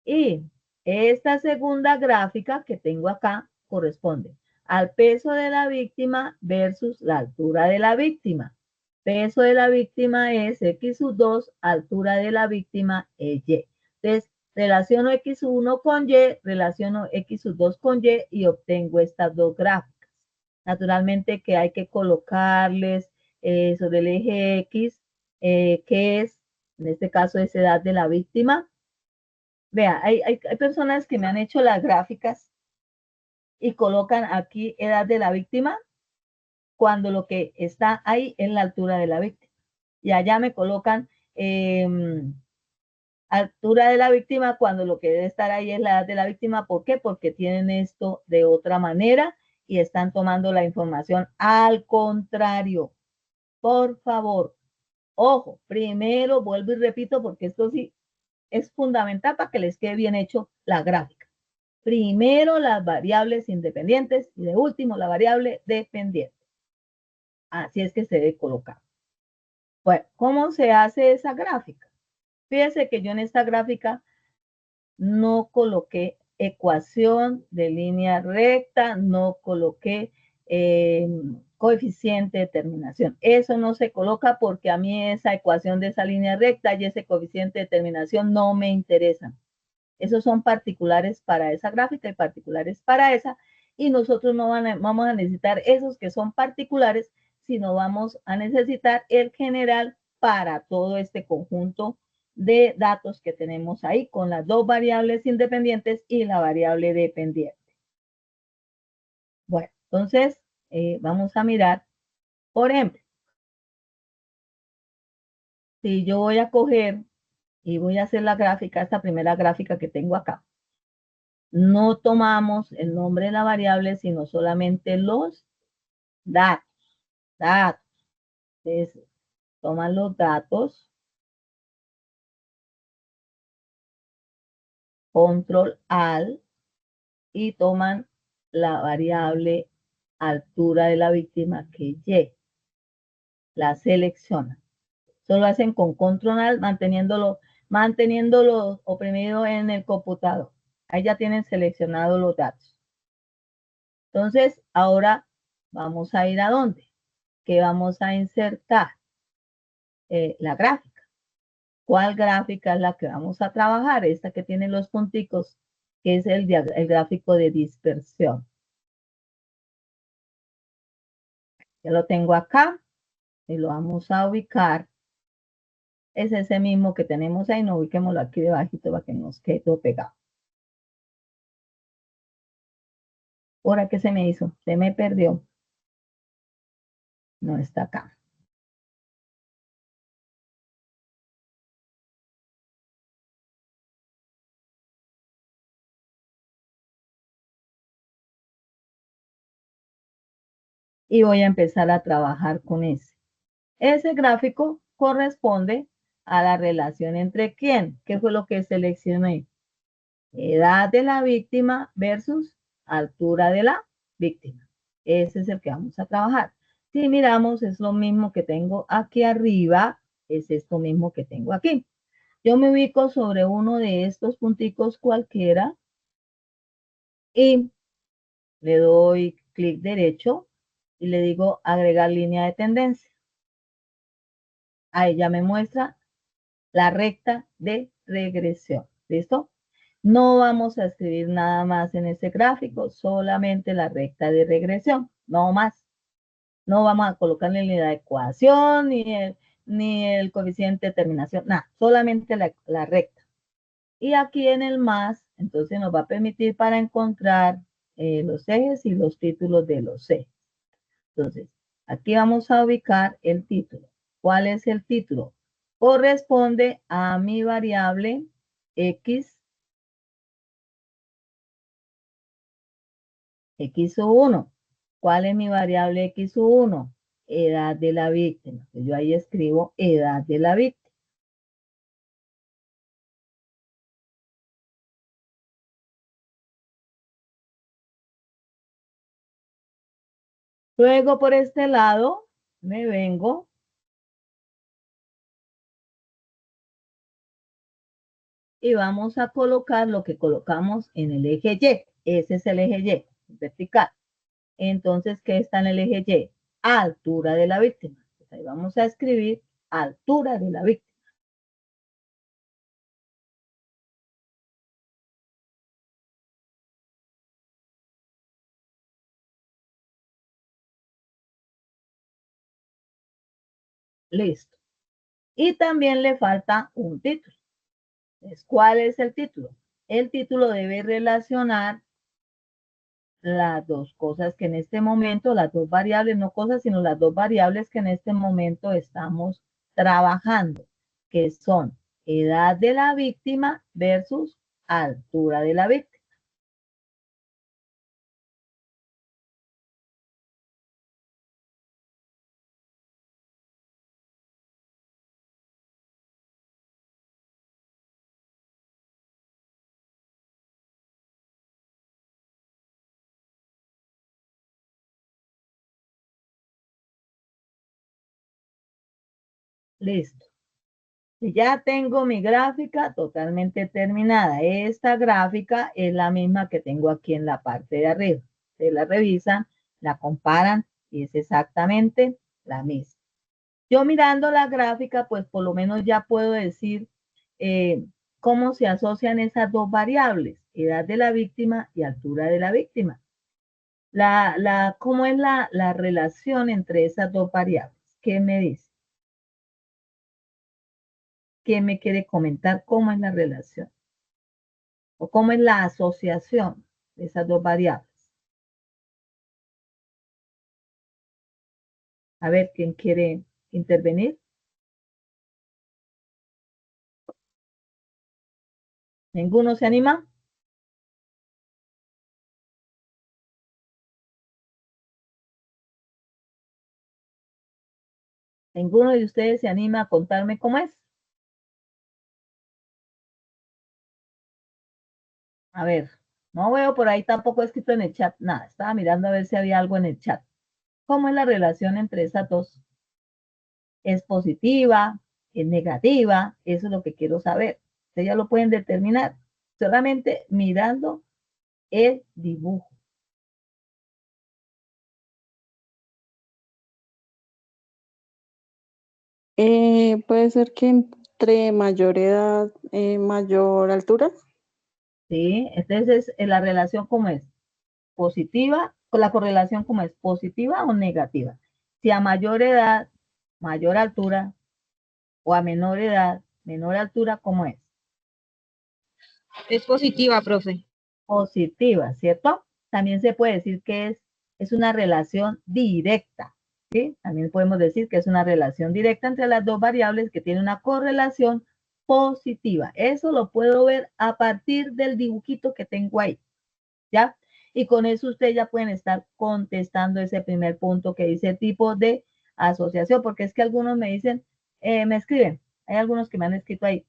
Y esta segunda gráfica que tengo acá corresponde al peso de la víctima versus la altura de la víctima. Peso de la víctima es X2, altura de la víctima es Y. Entonces, relaciono X1 con Y, relaciono X2 con Y obtengo estas dos gráficas. Naturalmente que hay que colocarles sobre el eje X, que es, en este caso, es edad de la víctima. Vea, hay personas que me han hecho las gráficas y colocan aquí edad de la víctima cuando lo que está ahí es la altura de la víctima. Y allá me colocan altura de la víctima cuando lo que debe estar ahí es la edad de la víctima. ¿Por qué? Porque tienen esto de otra manera y están tomando la información al contrario. Por favor, ojo, primero vuelvo y repito porque esto sí es fundamental para que les quede bien hecho la gráfica. Primero las variables independientes y de último la variable dependiente. Así es que se debe colocar. Bueno, ¿cómo se hace esa gráfica? Fíjense que yo en esta gráfica no coloqué ecuación de línea recta, no coloqué coeficiente de terminación. Eso no se coloca porque a mí esa ecuación de esa línea recta y ese coeficiente de terminación no me interesan. Esos son particulares para esa gráfica y particulares para esa. Y nosotros no vamos a necesitar esos que son particulares, sino vamos a necesitar el general para todo este conjunto de datos que tenemos ahí con las dos variables independientes y la variable dependiente. Bueno, entonces vamos a mirar, por ejemplo, si yo voy a coger y voy a hacer la gráfica, esta primera gráfica que tengo acá. No tomamos el nombre de la variable, sino solamente los datos. Datos. Entonces, toman los datos, control al, y toman la variable altura de la víctima, que es Y. La seleccionan. Solo hacen con control alt, manteniéndolo oprimido en el computador. Ahí ya tienen seleccionados los datos. Entonces, ahora vamos a ir a dónde, que vamos a insertar la gráfica. ¿Cuál gráfica es la que vamos a trabajar? Esta que tiene los punticos, que es el gráfico de dispersión. Ya lo tengo acá y lo vamos a ubicar. Es ese mismo que tenemos ahí, no ubiquémoslo aquí debajito para que nos quede todo pegado. ¿Ahora qué se me hizo? Se me perdió. No está acá. Y voy a empezar a trabajar con ese. Ese gráfico corresponde a la relación entre quién. ¿Qué fue lo que seleccioné? Edad de la víctima versus altura de la víctima. Ese es el que vamos a trabajar. Si miramos, es lo mismo que tengo aquí arriba, es esto mismo que tengo aquí. Yo me ubico sobre uno de estos punticos cualquiera y le doy clic derecho y le digo agregar línea de tendencia. Ahí ya me muestra la recta de regresión. ¿Listo? No vamos a escribir nada más en este gráfico, solamente la recta de regresión, no más. No vamos a colocarle ni la ecuación, ni el coeficiente de terminación, nada, solamente la recta. Y aquí en el más, entonces nos va a permitir para encontrar los ejes y los títulos de los ejes. Entonces, aquí vamos a ubicar el título. ¿Cuál es el título? Corresponde a mi variable X, X1. ¿Cuál es mi variable X1? Edad de la víctima. Entonces, yo ahí escribo edad de la víctima. Luego por este lado me vengo y vamos a colocar lo que colocamos en el eje Y. Ese es el eje Y, vertical. Entonces, ¿qué está en el eje Y? Altura de la víctima. Entonces, ahí vamos a escribir altura de la víctima. Listo. Y también le falta un título. ¿Cuál es el título? El título debe relacionar las dos cosas que en este momento, las dos variables, no cosas, sino las dos variables que en este momento estamos trabajando, que son edad de la víctima versus altura de la víctima. Listo. Ya tengo mi gráfica totalmente terminada. Esta gráfica es la misma que tengo aquí en la parte de arriba. Se la revisan, la comparan y es exactamente la misma. Yo mirando la gráfica, pues por lo menos ya puedo decir cómo se asocian esas dos variables, edad de la víctima y altura de la víctima. ¿Cómo es la relación entre esas dos variables? ¿Qué me dice? ¿Qué me quiere comentar? ¿Cómo es la relación? ¿O cómo es la asociación de esas dos variables? A ver, ¿quién quiere intervenir? ¿Ninguno se anima? ¿Ninguno de ustedes se anima a contarme cómo es? A ver, No veo por ahí tampoco escrito en el chat nada. Estaba mirando a ver si había algo en el chat. ¿Cómo es la relación entre esas dos? ¿Es positiva? ¿Es negativa? Eso es lo que quiero saber. Ustedes ya lo pueden determinar solamente mirando el dibujo. Puede ser que entre mayor edad, mayor altura. ¿Sí? Entonces, la relación como es positiva, la correlación como es positiva o negativa. Si a mayor edad, mayor altura, o a menor edad, menor altura, ¿cómo es? Es positiva, profe. Positiva, ¿cierto? También se puede decir que es una relación directa, ¿sí? También podemos decir que es una relación directa entre las dos variables que tiene una correlación positiva. Eso lo puedo ver a partir del dibujito que tengo ahí, ¿ya? Y con eso ustedes ya pueden estar contestando ese primer punto que dice tipo de asociación, porque es que algunos me dicen, me escriben, hay algunos que me han escrito ahí,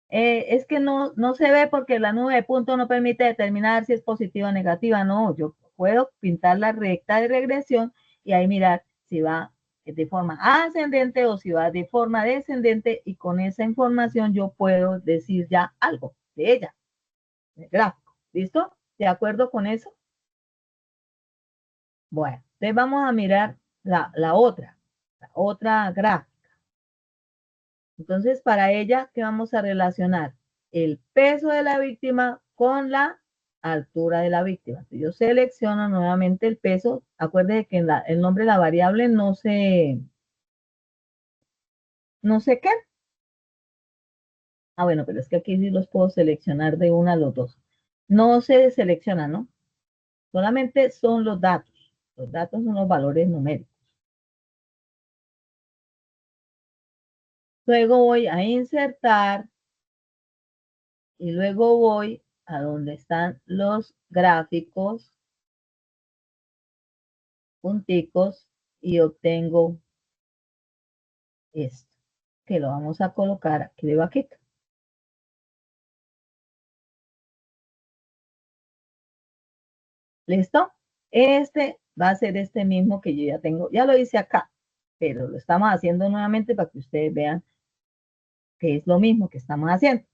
es que no se ve porque la nube de punto no permite determinar si es positiva o negativa. No, yo puedo pintar la recta de regresión y ahí mirar si va de forma ascendente o si va de forma descendente, y con esa información yo puedo decir ya algo de ella, del gráfico. ¿Listo? ¿De acuerdo con eso? Bueno, entonces vamos a mirar la otra gráfica. Entonces, para ella, ¿qué vamos a relacionar? El peso de la víctima con la altura de la víctima. Si yo selecciono nuevamente el peso, acuérdense que el nombre de la variable no sé qué. Ah, bueno, pero es que aquí sí los puedo seleccionar de una a los dos. No se selecciona, ¿no? Solamente son los datos. Los datos son los valores numéricos. Luego voy a insertar y luego voy a donde están los gráficos, punticos, y obtengo esto, que lo vamos a colocar aquí debajito. ¿Listo? Este va a ser este mismo que yo ya tengo, ya lo hice acá, pero lo estamos haciendo nuevamente para que ustedes vean que es lo mismo que estamos haciendo.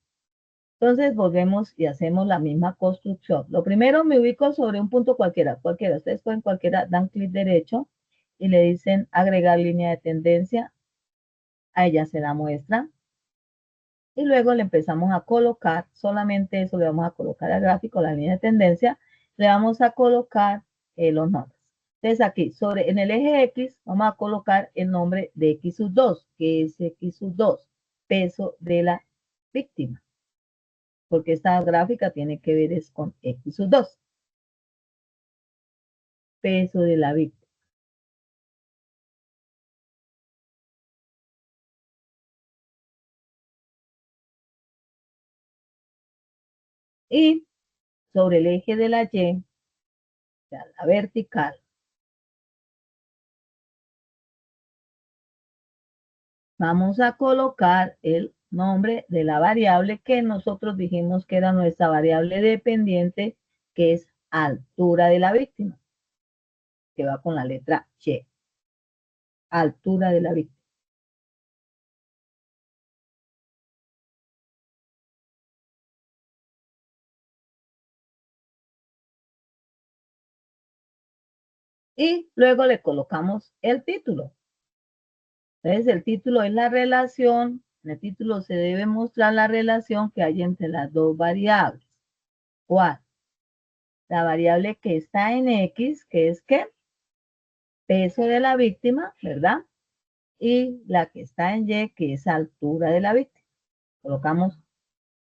Entonces volvemos y hacemos la misma construcción. Lo primero, me ubico sobre un punto cualquiera. Ustedes pueden cualquiera, dan clic derecho y le dicen agregar línea de tendencia. A ella se la muestra. Y luego le empezamos a colocar, solamente eso le vamos a colocar al gráfico, la línea de tendencia, le vamos a colocar los nombres. Entonces aquí, en el eje X, vamos a colocar el nombre de X sub 2, que es X sub 2, peso de la víctima, porque esta gráfica tiene que ver es con X sub 2, peso de la víctima. Y sobre el eje de la Y, o sea, la vertical, vamos a colocar el nombre de la variable que nosotros dijimos que era nuestra variable dependiente, que es altura de la víctima, que va con la letra Y, altura de la víctima. Y luego le colocamos el título. Entonces, el título es la relación, en el título se debe mostrar la relación que hay entre las dos variables. ¿Cuál? La variable que está en X, que es ¿qué? Peso de la víctima, ¿verdad? Y la que está en Y, que es altura de la víctima. Colocamos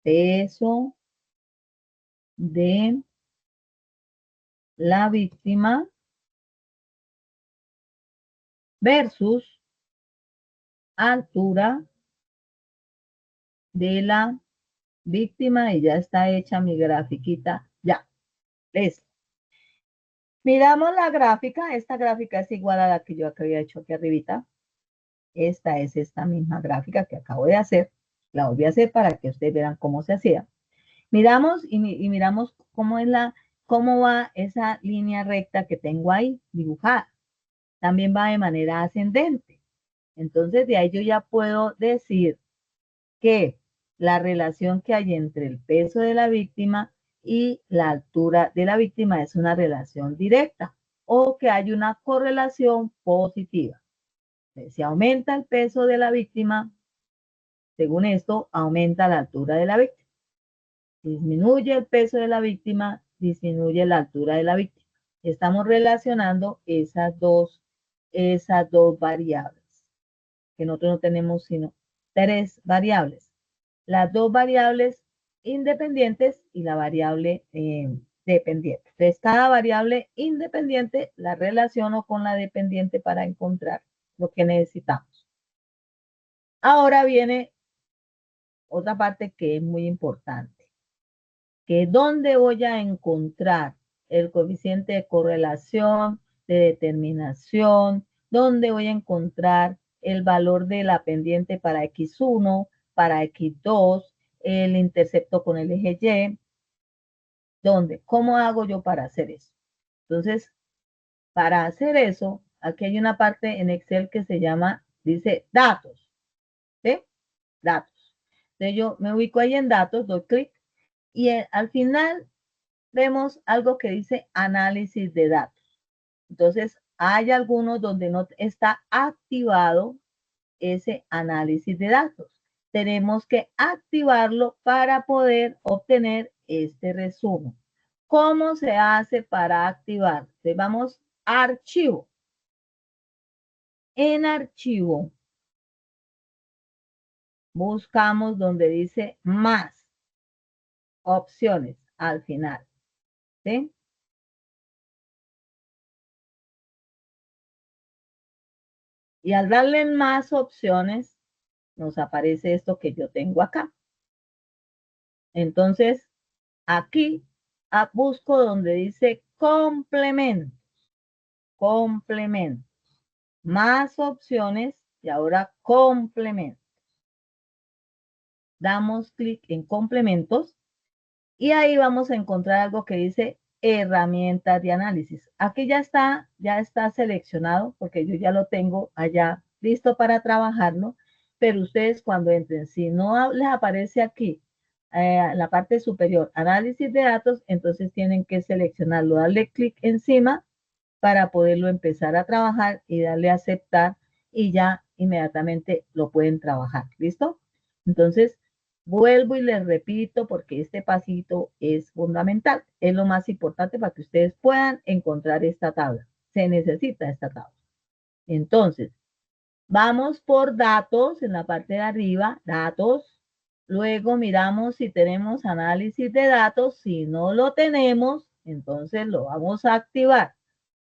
peso de la víctima versus altura de la víctima, y ya está hecha mi grafiquita. Ya, listo. Miramos la gráfica. Esta gráfica es igual a la que yo había hecho aquí arribita. Esta es esta misma gráfica que acabo de hacer. La volví a hacer para que ustedes vean cómo se hacía. Miramos y miramos cómo es ¿cómo va esa línea recta que tengo ahí dibujada? También va de manera ascendente. Entonces, de ahí yo ya puedo decir que la relación que hay entre el peso de la víctima y la altura de la víctima es una relación directa o que hay una correlación positiva. Si aumenta el peso de la víctima, según esto, aumenta la altura de la víctima. Disminuye el peso de la víctima, disminuye la altura de la víctima. Estamos relacionando esas dos variables, que nosotros no tenemos sino 3 variables. Las 2 variables independientes y la variable dependiente. Entonces, cada variable independiente la relaciono con la dependiente para encontrar lo que necesitamos. Ahora viene otra parte que es muy importante, que dónde voy a encontrar el coeficiente de correlación, de determinación, dónde voy a encontrar el valor de la pendiente para X1, para X2, el intercepto con el eje Y. ¿Dónde? ¿Cómo hago yo para hacer eso? Entonces, para hacer eso, aquí hay una parte en Excel que se llama, dice datos. ¿Sí? Datos. Entonces yo me ubico ahí en datos, doy clic y al final vemos algo que dice análisis de datos. Entonces, hay algunos donde no está activado ese análisis de datos. Tenemos que activarlo para poder obtener este resumen. ¿Cómo se hace para activar? Entonces, vamos a archivo. En archivo, buscamos donde dice más opciones al final. ¿Sí? Y al darle más opciones, nos aparece esto que yo tengo acá. Entonces, aquí busco donde dice complementos. Complementos. Más opciones y ahora complementos. Damos clic en complementos y ahí vamos a encontrar algo que dice herramientas de análisis. Aquí ya está seleccionado porque yo ya lo tengo allá listo para trabajarlo, pero ustedes cuando entren, si no les aparece aquí en la parte superior análisis de datos, entonces tienen que seleccionarlo, darle clic encima para poderlo empezar a trabajar y darle a aceptar y ya inmediatamente lo pueden trabajar. ¿Listo? Entonces, vuelvo y les repito porque este pasito es fundamental. Es lo más importante para que ustedes puedan encontrar esta tabla. Se necesita esta tabla. Entonces, vamos por datos en la parte de arriba, datos. Luego miramos si tenemos análisis de datos. Si no lo tenemos, entonces lo vamos a activar.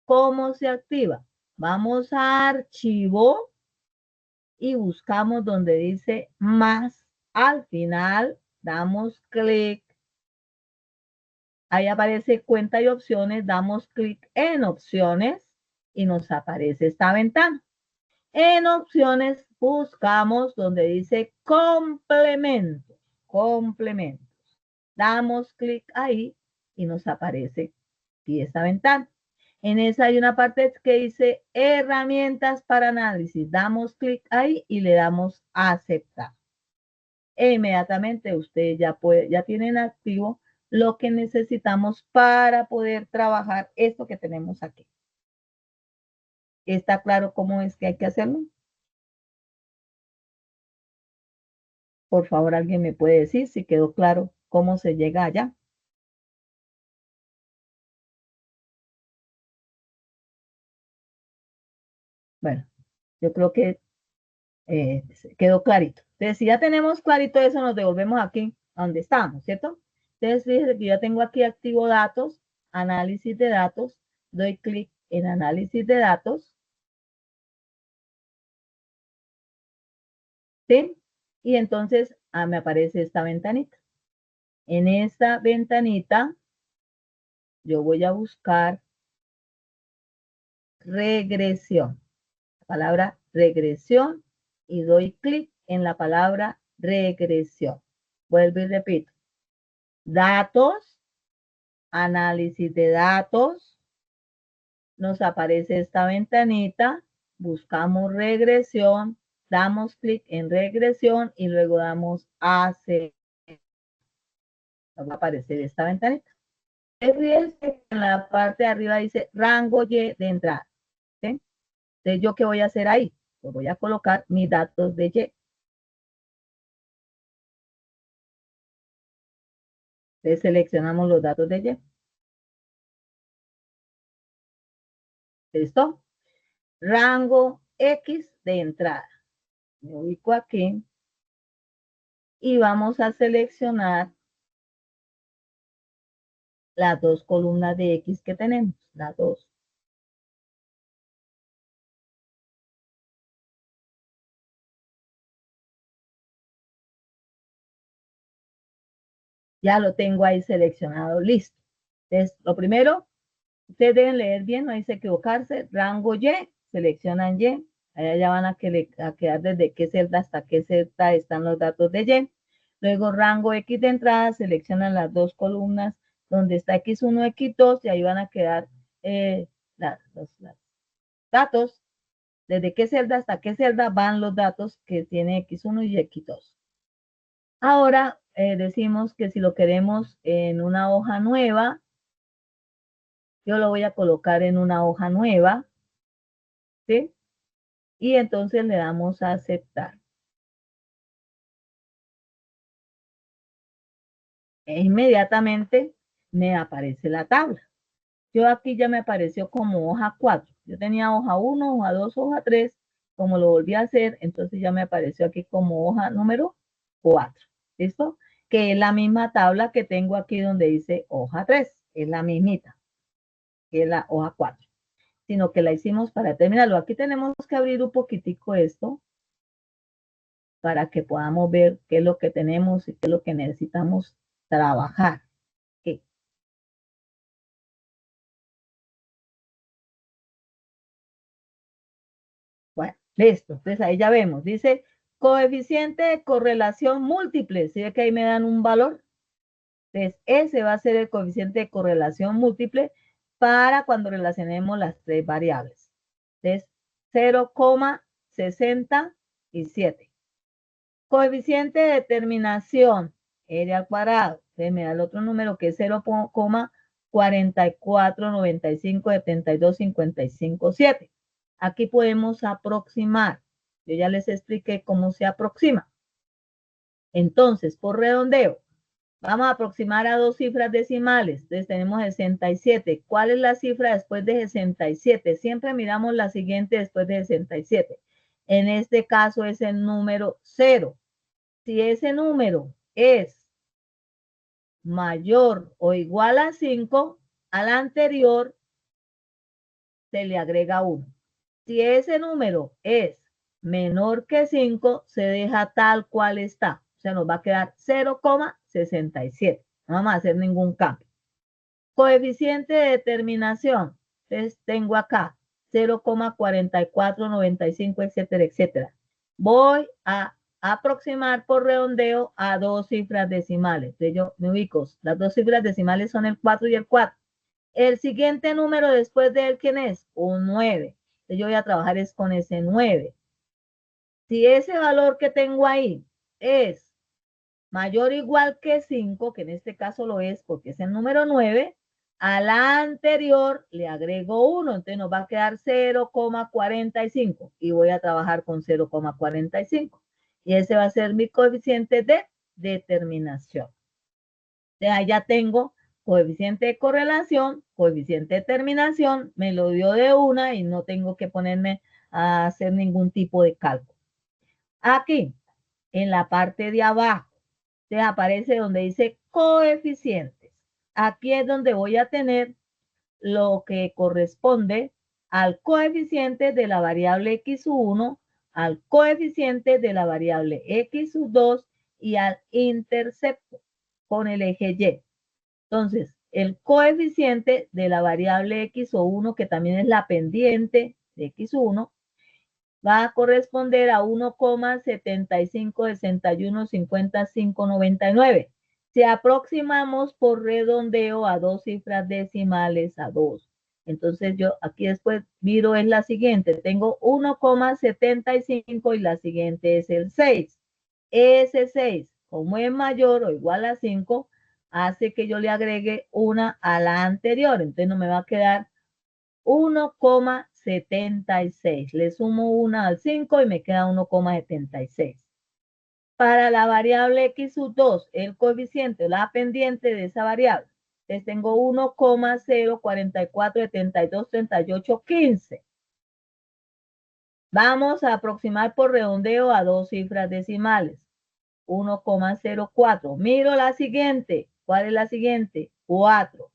¿Cómo se activa? Vamos a archivo y buscamos donde dice más. Al final damos clic. Ahí aparece cuenta y opciones. Damos clic en opciones y nos aparece esta ventana. En opciones buscamos donde dice complementos. Complementos. Damos clic ahí y nos aparece aquí esta ventana. En esa hay una parte que dice herramientas para análisis. Damos clic ahí y le damos a aceptar. E inmediatamente ustedes ya tienen activo lo que necesitamos para poder trabajar esto que tenemos aquí. ¿Está claro cómo es que hay que hacerlo? Por favor, alguien me puede decir si quedó claro cómo se llega allá. Bueno, yo creo que quedó clarito. Entonces, si ya tenemos clarito eso, nos devolvemos aquí a donde estamos, ¿cierto? Entonces, fíjense que ya tengo aquí activo datos, análisis de datos, doy clic en análisis de datos, ¿sí? Y entonces me aparece esta ventanita. En esta ventanita, yo voy a buscar regresión. La palabra regresión y doy clic en la palabra regresión. Vuelvo y repito. Datos, análisis de datos, nos aparece esta ventanita, buscamos regresión, damos clic en regresión y luego damos AC. Nos va a aparecer esta ventanita. Fíjense que en la parte de arriba dice rango Y de entrada. ¿Sí? Entonces, ¿yo qué voy a hacer ahí? Pues voy a colocar mis datos de Y. Entonces, seleccionamos los datos de Y. ¿Listo? Rango X de entrada. Me ubico aquí y vamos a seleccionar las dos columnas de X que tenemos, las dos. Ya lo tengo ahí seleccionado, listo. Entonces, lo primero, ustedes deben leer bien, no hay que equivocarse. Rango Y, seleccionan Y. Allá ya van a quedar desde qué celda hasta qué celda están los datos de Y. Luego rango X de entrada, seleccionan las dos columnas donde está X1, X2 y ahí van a quedar los datos. Desde qué celda hasta qué celda van los datos que tiene X1 y X2. Ahora decimos que si lo queremos en una hoja nueva, yo lo voy a colocar en una hoja nueva, ¿sí? Y entonces le damos a aceptar. E inmediatamente me aparece la tabla. Yo aquí ya me apareció como hoja 4. Yo tenía hoja 1, hoja 2, hoja 3. Como lo volví a hacer, entonces ya me apareció aquí como hoja número 4. ¿Listo? Que es la misma tabla que tengo aquí donde dice hoja 3. Es la mismita, que es la hoja 4. Sino que la hicimos para terminarlo. Aquí tenemos que abrir un poquitico esto para que podamos ver qué es lo que tenemos y qué es lo que necesitamos trabajar. ¿Sí? Bueno, listo. Entonces ahí ya vemos. Dice coeficiente de correlación múltiple. ¿Sí ve que ahí me dan un valor? Entonces ese va a ser el coeficiente de correlación múltiple para cuando relacionemos las tres variables. Entonces 0,67. Coeficiente de determinación, R al cuadrado. Entonces me da el otro número que es 0,44957255,7. Aquí podemos aproximar. Yo ya les expliqué cómo se aproxima. Entonces, por redondeo, vamos a aproximar a dos cifras decimales. Entonces tenemos 67. ¿Cuál es la cifra después de 67? Siempre miramos la siguiente después de 67. En este caso es el número 0. Si ese número es mayor o igual a 5, al anterior se le agrega 1. Si ese número es menor que 5, se deja tal cual está. O sea, nos va a quedar 0,67. No vamos a hacer ningún cambio. Coeficiente de determinación. Entonces, tengo acá 0,4495, etcétera, etcétera. Voy a aproximar por redondeo a dos cifras decimales. Entonces, yo me ubico. Las dos cifras decimales son el 4 y el 4. El siguiente número después de él, ¿quién es? Un 9. Entonces, yo voy a trabajar es con ese 9. Si ese valor que tengo ahí es mayor o igual que 5, que en este caso lo es porque es el número 9, a la anterior le agrego 1, entonces nos va a quedar 0,45 y voy a trabajar con 0,45. Y ese va a ser mi coeficiente de determinación. Entonces ya tengo coeficiente de correlación, coeficiente de determinación, me lo dio de una y no tengo que ponerme a hacer ningún tipo de cálculo. Aquí, en la parte de abajo, se aparece donde dice coeficientes. Aquí es donde voy a tener lo que corresponde al coeficiente de la variable x1, al coeficiente de la variable x2 y al intercepto con el eje Y. Entonces, el coeficiente de la variable x1, que también es la pendiente de x1, va a corresponder a 1,75615599. Si aproximamos por redondeo a dos cifras decimales a 2. Entonces yo aquí después miro es la siguiente. Tengo 1,75 y la siguiente es el 6. Ese 6, como es mayor o igual a 5, hace que yo le agregue una a la anterior. Entonces no me va a quedar 1,76. Le sumo una al 5 y me queda 1,76. Para la variable x sub 2, el coeficiente, la pendiente de esa variable, les tengo 1,044723815. Vamos a aproximar por redondeo a dos cifras decimales. 1,04. Miro la siguiente. ¿Cuál es la siguiente? 4.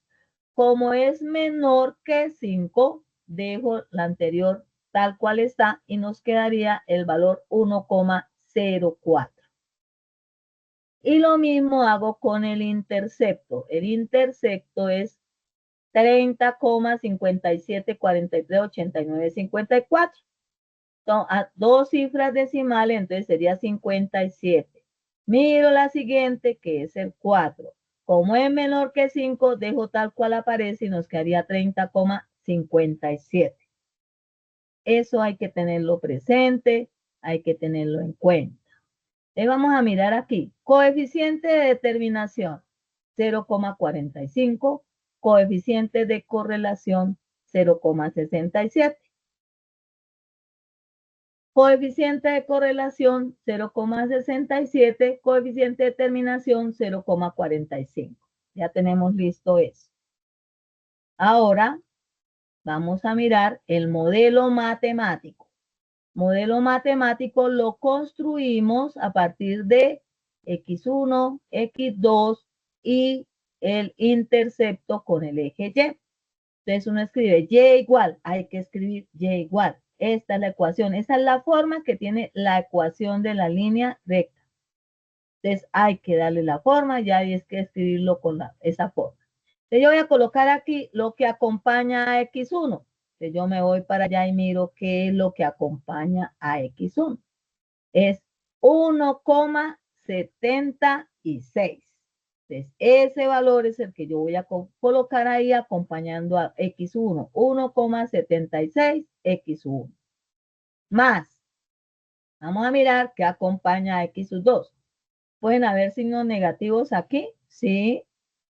Como es menor que 5, dejo la anterior tal cual está y nos quedaría el valor 1,04. Y lo mismo hago con el intercepto. El intercepto es 30,57438954. A dos cifras decimales, entonces sería 57. Miro la siguiente, que es el 4. Como es menor que 5, dejo tal cual aparece y nos quedaría 30,57. Eso hay que tenerlo presente, hay que tenerlo en cuenta. Vamos a mirar aquí. Coeficiente de determinación, 0,45. Coeficiente de correlación, 0,67. Coeficiente de correlación, 0,67. Coeficiente de determinación, 0,45. Ya tenemos listo eso. Ahora, vamos a mirar el modelo matemático. Modelo matemático lo construimos a partir de x1, x2 y el intercepto con el eje Y. Entonces uno escribe Y igual, hay que escribir Y igual. Esta es la ecuación, esa es la forma que tiene la ecuación de la línea recta. Entonces hay que darle la forma, ya hay que escribirlo con esa forma. Entonces yo voy a colocar aquí lo que acompaña a x1. Entonces yo me voy para allá y miro qué es lo que acompaña a x1. Es 1,76. Entonces ese valor es el que yo voy a colocar ahí acompañando a x1. 1,76 x1. Más, vamos a mirar qué acompaña a x2. Pueden haber signos negativos aquí, sí.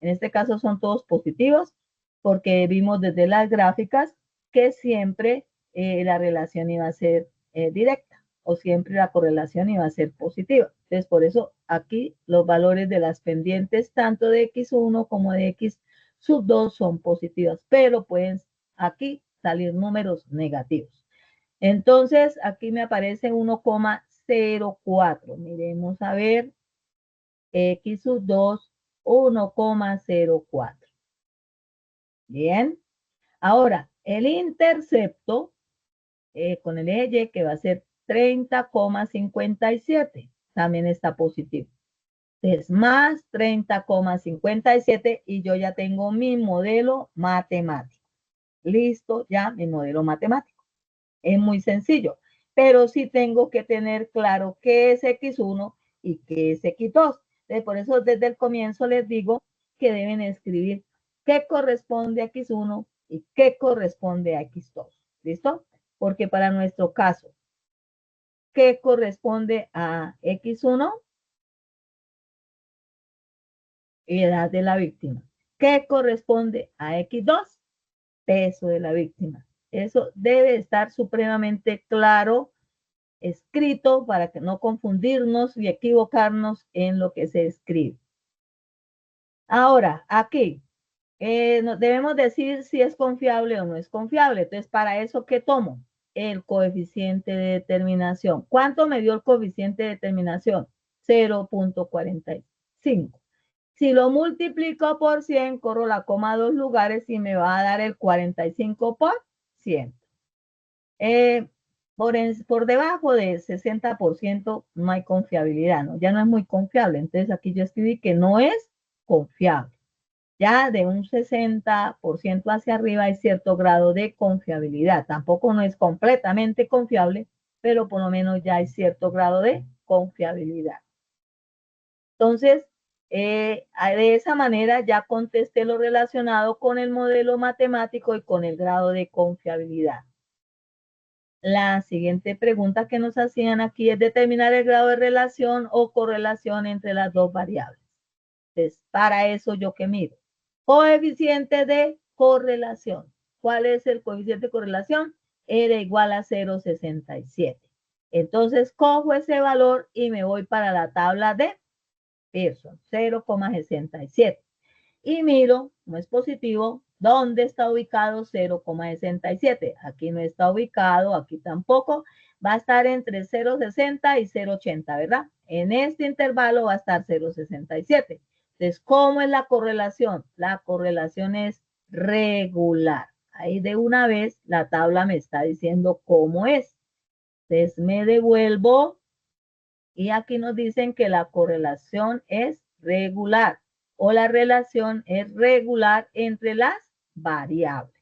En este caso son todos positivos porque vimos desde las gráficas que siempre la relación iba a ser directa o siempre la correlación iba a ser positiva. Entonces, por eso aquí los valores de las pendientes tanto de x1 como de x sub 2 son positivas, pero pueden aquí salir números negativos. Entonces, aquí me aparece 1,04. Miremos a ver. X sub 2, 1,04. Bien. Ahora, el intercepto con el eje Y, que va a ser 30,57. También está positivo. Es más 30,57 y yo ya tengo mi modelo matemático. Listo, ya mi modelo matemático. Es muy sencillo, pero sí tengo que tener claro qué es X1 y qué es X2. Por eso desde el comienzo les digo que deben escribir qué corresponde a X1 y qué corresponde a X2. ¿Listo? Porque para nuestro caso, ¿qué corresponde a X1? Edad de la víctima. ¿Qué corresponde a X2? Peso de la víctima. Eso debe estar supremamente claro, escrito, para que no confundirnos y equivocarnos en lo que se escribe. Ahora, aquí debemos decir si es confiable o no es confiable. Entonces, para eso, ¿qué tomo? El coeficiente de determinación. ¿Cuánto me dio el coeficiente de determinación? 0,45. Si lo multiplico por 100, corro la coma a 2 lugares y me va a dar el 45%. Por debajo del 60% no hay confiabilidad, ¿no? Ya no es muy confiable. Entonces aquí yo escribí que no es confiable. Ya de un 60% hacia arriba hay cierto grado de confiabilidad. Tampoco no es completamente confiable, pero por lo menos ya hay cierto grado de confiabilidad. Entonces, De esa manera ya contesté lo relacionado con el modelo matemático y con el grado de confiabilidad. La siguiente pregunta que nos hacían aquí es determinar el grado de relación o correlación entre las dos variables. Entonces, para eso yo qué mido. Coeficiente de correlación. ¿Cuál es el coeficiente de correlación? Era igual a 0,67. Entonces, cojo ese valor y me voy para la tabla de Pearson, 0,67. Y miro, no es positivo, ¿dónde está ubicado 0,67? Aquí no está ubicado, aquí tampoco. Va a estar entre 0,60 y 0,80, ¿verdad? En este intervalo va a estar 0,67. Entonces, ¿cómo es la correlación? La correlación es regular. Ahí de una vez la tabla me está diciendo cómo es. Entonces, me devuelvo y aquí nos dicen que la correlación es regular o la relación es regular entre las variables.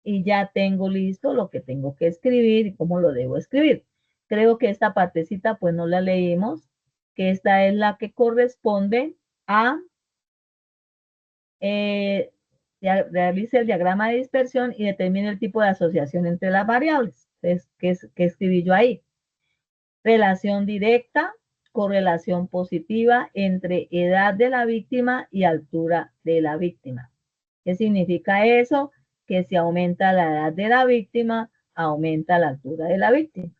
Y ya tengo listo lo que tengo que escribir y cómo lo debo escribir. Creo que esta partecita pues no la leímos, que esta es la que corresponde a realice el diagrama de dispersión y determine el tipo de asociación entre las variables. Entonces, ¿qué escribí yo ahí? Relación directa, correlación positiva entre edad de la víctima y altura de la víctima. ¿Qué significa eso? Que si aumenta la edad de la víctima, aumenta la altura de la víctima.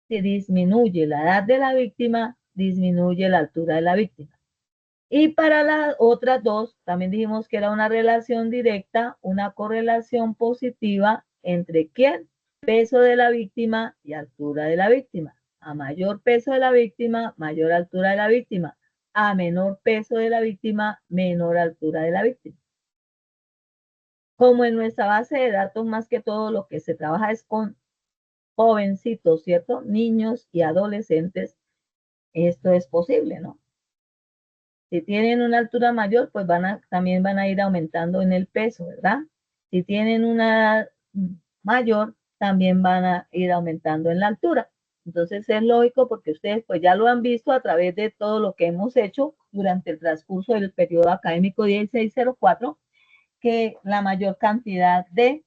Si disminuye la edad de la víctima, disminuye la altura de la víctima. Y para las otras dos, también dijimos que era una relación directa, una correlación positiva entre ¿quién? Peso de la víctima y altura de la víctima. A mayor peso de la víctima, mayor altura de la víctima. A menor peso de la víctima, menor altura de la víctima. Como en nuestra base de datos, más que todo lo que se trabaja es con jovencitos, ¿cierto? Niños y adolescentes, esto es posible, ¿no? Si tienen una altura mayor, pues también van a ir aumentando en el peso, ¿verdad? Si tienen una edad mayor, también van a ir aumentando en la altura. Entonces es lógico porque ustedes pues ya lo han visto a través de todo lo que hemos hecho durante el transcurso del periodo académico 1604, que la mayor cantidad de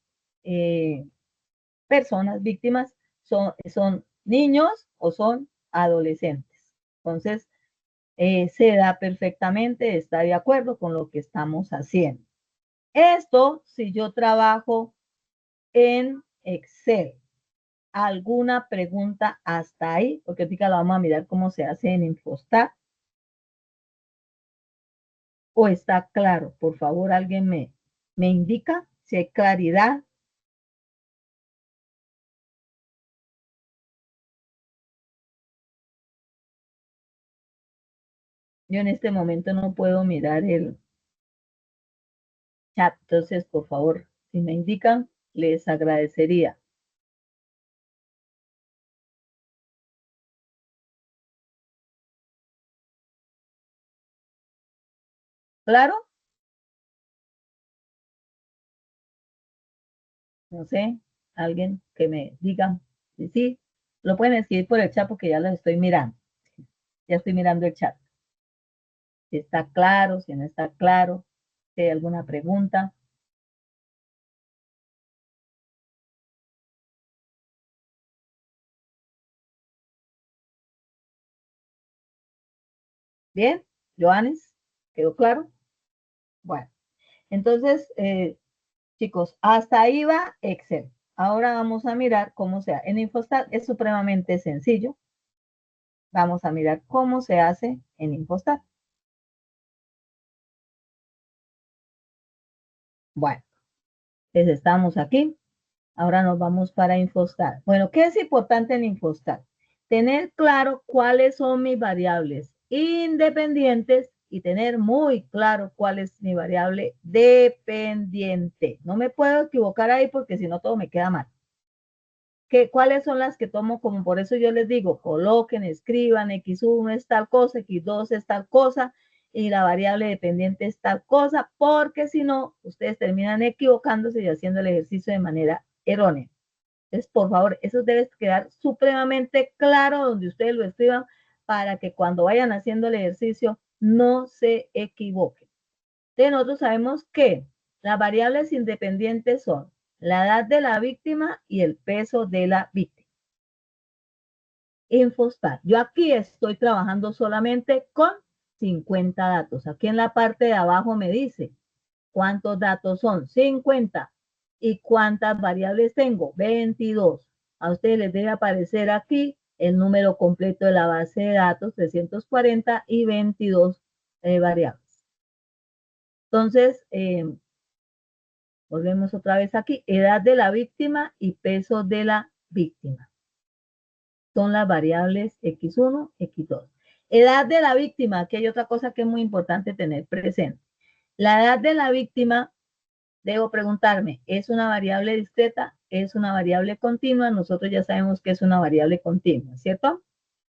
personas víctimas son niños o son adolescentes. Entonces, se da perfectamente, está de acuerdo con lo que estamos haciendo. Esto, si yo trabajo en Excel, ¿alguna pregunta hasta ahí? Porque ahorita la vamos a mirar cómo se hace en Infostat. ¿O está claro? Por favor, alguien me indica si hay claridad. Yo en este momento no puedo mirar el chat, entonces, por favor, si me indican, les agradecería. ¿Claro? No sé, alguien que me diga si sí. Lo pueden escribir por el chat porque ya lo estoy mirando. Ya estoy mirando el chat. Si está claro, si no está claro, si hay alguna pregunta. Bien, Joanes, ¿quedó claro? Bueno, entonces, chicos, hasta ahí va Excel. Ahora vamos a mirar cómo se hace. En Infostat es supremamente sencillo. Vamos a mirar cómo se hace en Infostat. Bueno, entonces estamos aquí. Ahora nos vamos para Infostat. Bueno, ¿qué es importante en Infostat? Tener claro cuáles son mis variables independientes y tener muy claro cuál es mi variable dependiente. No me puedo equivocar ahí porque si no todo me queda mal. ¿Cuáles son las que tomo? Como por eso yo les digo, coloquen, escriban, x1 es tal cosa, x2 es tal cosa, y la variable dependiente es tal cosa, porque si no, ustedes terminan equivocándose y haciendo el ejercicio de manera errónea. Entonces, por favor, eso debe quedar supremamente claro donde ustedes lo escriban para que cuando vayan haciendo el ejercicio no se equivoquen. Entonces nosotros sabemos que las variables independientes son la edad de la víctima y el peso de la víctima. Infostat. Yo aquí estoy trabajando solamente con 50 datos. Aquí en la parte de abajo me dice cuántos datos son. 50. ¿Y cuántas variables tengo? 22. A ustedes les debe aparecer aquí el número completo de la base de datos, 340 y 22 variables. Entonces, volvemos otra vez aquí. Edad de la víctima y peso de la víctima. Son las variables X1, X2. Edad de la víctima. Aquí hay otra cosa que es muy importante tener presente. La edad de la víctima, debo preguntarme, ¿es una variable discreta? ¿Es una variable continua? Nosotros ya sabemos que es una variable continua, ¿cierto?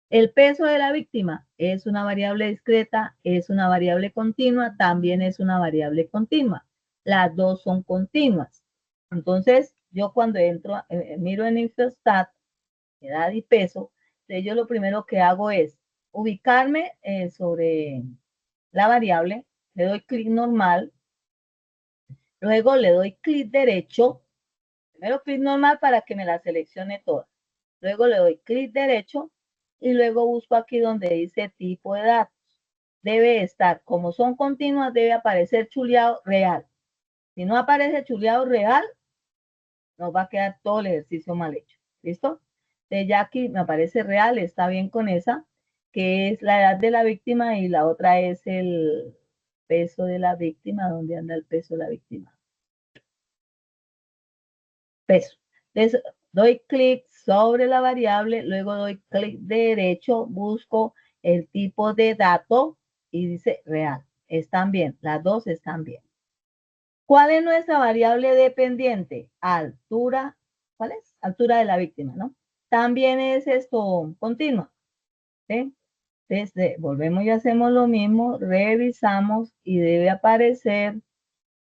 El peso de la víctima es una variable discreta, es una variable continua, también es una variable continua. Las dos son continuas. Entonces, yo cuando entro, miro en Infostat, edad y peso, entonces yo lo primero que hago es ubicarme sobre la variable, le doy clic normal, luego le doy clic derecho, primero clic normal para que me la seleccione toda, luego le doy clic derecho y luego busco aquí donde dice tipo de datos. Debe estar, como son continuas, debe aparecer chuleado real. Si no aparece chuleado real, nos va a quedar todo el ejercicio mal hecho. ¿Listo? Entonces ya aquí me aparece real, está bien con esa, que es la edad de la víctima y la otra es el peso de la víctima. ¿Dónde anda el peso de la víctima? Peso. Entonces doy clic sobre la variable, luego doy clic derecho, busco el tipo de dato y dice real. Están bien, las dos están bien. ¿Cuál es nuestra variable dependiente? Altura. ¿Cuál es? Altura de la víctima, ¿no? También es esto continua. ¿Sí? Entonces, volvemos y hacemos lo mismo, revisamos y debe aparecer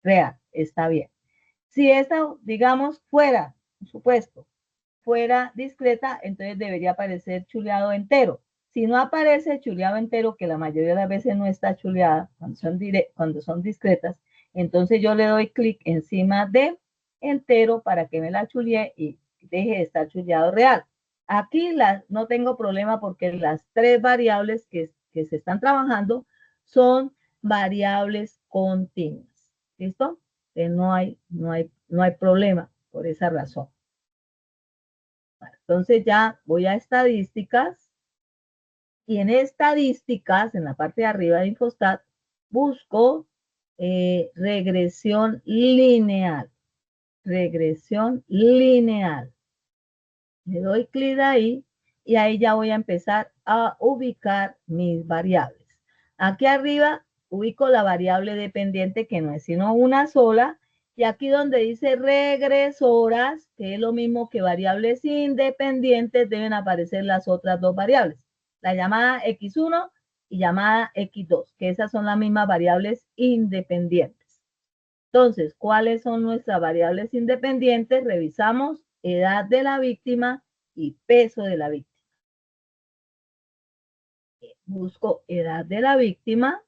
real. Está bien. Si esta, digamos, fuera, por supuesto, fuera discreta, entonces debería aparecer chuleado entero. Si no aparece chuleado entero, que la mayoría de las veces no está chuleada, cuando son discretas, entonces yo le doy clic encima de entero para que me la chulee y deje de estar chuleado real. Aquí no tengo problema porque las tres variables que se están trabajando son variables continuas. ¿Listo? No hay problema por esa razón. Entonces ya voy a estadísticas y en estadísticas, en la parte de arriba de Infostat, busco regresión lineal. Regresión lineal. Le doy clic ahí y ahí ya voy a empezar a ubicar mis variables. Aquí arriba ubico la variable dependiente que no es sino una sola. Y aquí donde dice regresoras, que es lo mismo que variables independientes, deben aparecer las otras dos variables. La llamada X1 y llamada X2, que esas son las mismas variables independientes. Entonces, ¿cuáles son nuestras variables independientes? Revisamos edad de la víctima y peso de la víctima. Busco edad de la víctima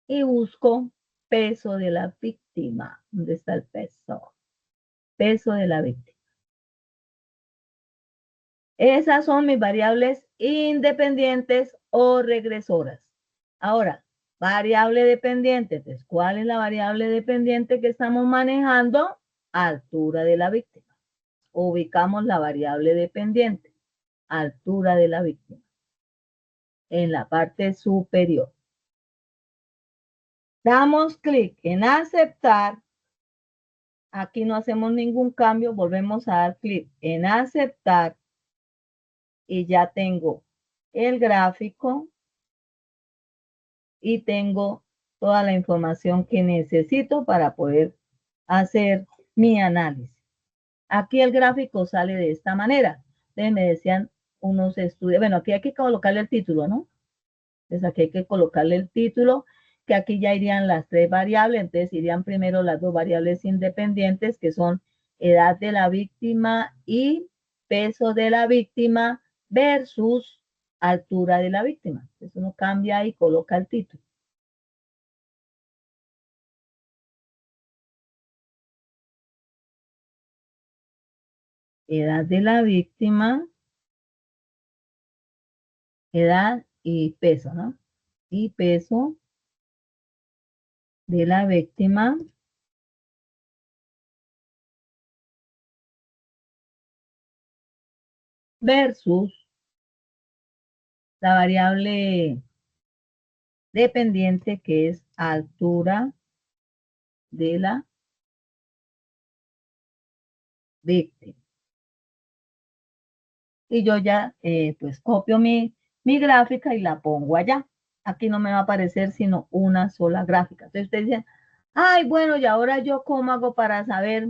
y busco peso de la víctima. ¿Dónde está el peso? Peso de la víctima. Esas son mis variables independientes o regresoras. Ahora, variable dependiente. Entonces, ¿cuál es la variable dependiente que estamos manejando? Altura de la víctima. Ubicamos la variable dependiente. Altura de la víctima. En la parte superior. Damos clic en aceptar. Aquí no hacemos ningún cambio. Volvemos a dar clic en aceptar. Y ya tengo el gráfico. Y tengo toda la información que necesito para poder hacer mi análisis. Aquí el gráfico sale de esta manera. Entonces me decían unos estudios. Bueno, aquí hay que colocarle el título, ¿no? Entonces aquí hay que colocarle el título, que aquí ya irían las tres variables. Entonces irían primero las dos variables independientes, que son edad de la víctima y peso de la víctima versus altura de la víctima. Entonces uno cambia y coloca el título. Edad de la víctima, edad y peso, ¿no? Y peso de la víctima versus la variable dependiente que es altura de la víctima. Y yo ya pues copio mi gráfica y la pongo allá. Aquí no me va a aparecer sino una sola gráfica. Entonces ustedes dicen, ay, bueno, y ahora yo cómo hago para saber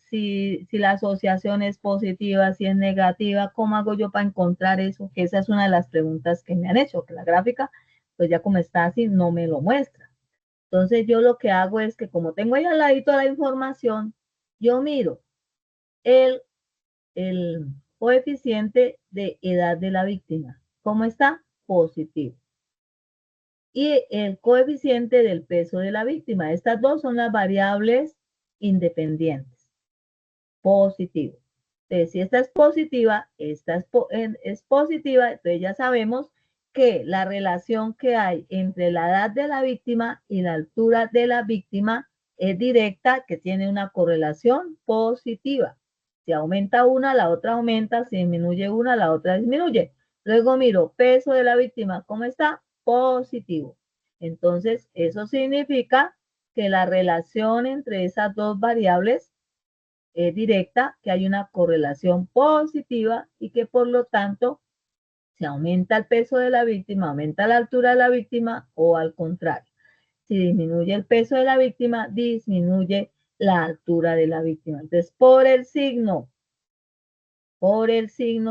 si la asociación es positiva, si es negativa, cómo hago yo para encontrar eso, que esa es una de las preguntas que me han hecho, que la gráfica, pues ya como está así, no me lo muestra. Entonces yo lo que hago es que como tengo ahí al ladito la información, yo miro el coeficiente de edad de la víctima. ¿Cómo está? Positivo. Y el coeficiente del peso de la víctima. Estas dos son las variables independientes. Positivo. Entonces, si esta es positiva, esta es positiva, entonces ya sabemos que la relación que hay entre la edad de la víctima y la altura de la víctima es directa, que tiene una correlación positiva. Si aumenta una, la otra aumenta, si disminuye una, la otra disminuye. Luego miro, peso de la víctima, ¿cómo está? Positivo. Entonces, eso significa que la relación entre esas dos variables es directa, que hay una correlación positiva y que por lo tanto, si aumenta el peso de la víctima, aumenta la altura de la víctima o al contrario. Si disminuye el peso de la víctima, disminuye la altura de la víctima. Entonces, por el signo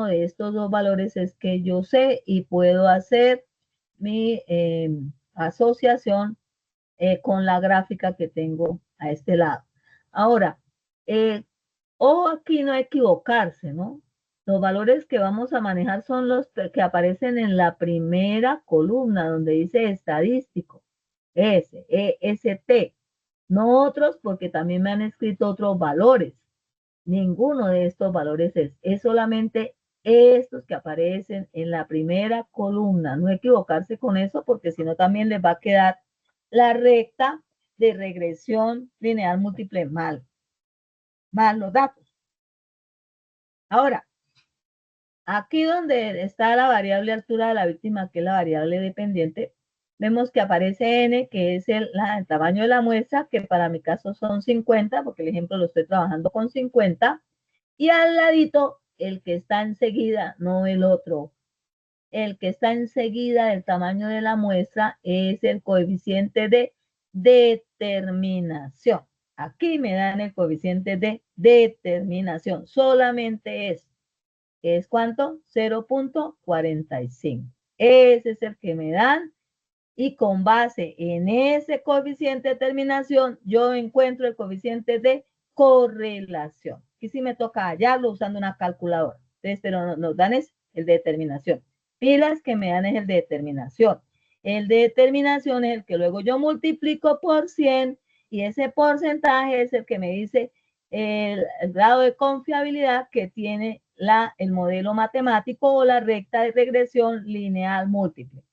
de estos dos valores es que yo sé y puedo hacer mi asociación con la gráfica que tengo a este lado. Ahora, ojo aquí no equivocarse, ¿no? Los valores que vamos a manejar son los que aparecen en la primera columna donde dice estadístico, EST, no otros porque también me han escrito otros valores. Ninguno de estos valores es solamente estos que aparecen en la primera columna. No equivocarse con eso porque si no también les va a quedar la recta de regresión lineal múltiple mal los datos. Ahora, aquí donde está la variable altura de la víctima, que es la variable dependiente, vemos que aparece n, que es el tamaño de la muestra, que para mi caso son 50, porque el ejemplo lo estoy trabajando con 50, y al ladito, el que está enseguida, no el otro, el que está enseguida del tamaño de la muestra es el coeficiente de determinación. Aquí me dan el coeficiente de determinación, solamente es. ¿Es cuánto? 0.45. Ese es el que me dan y con base en ese coeficiente de determinación yo encuentro el coeficiente de correlación. Y si me toca hallarlo usando una calculadora. Entonces, pero nos dan es el de determinación. Pilas que me dan es el de determinación. El de determinación es el que luego yo multiplico por 100 y ese porcentaje es el que me dice el grado de confiabilidad que tiene el modelo matemático o la recta de regresión lineal múltiple.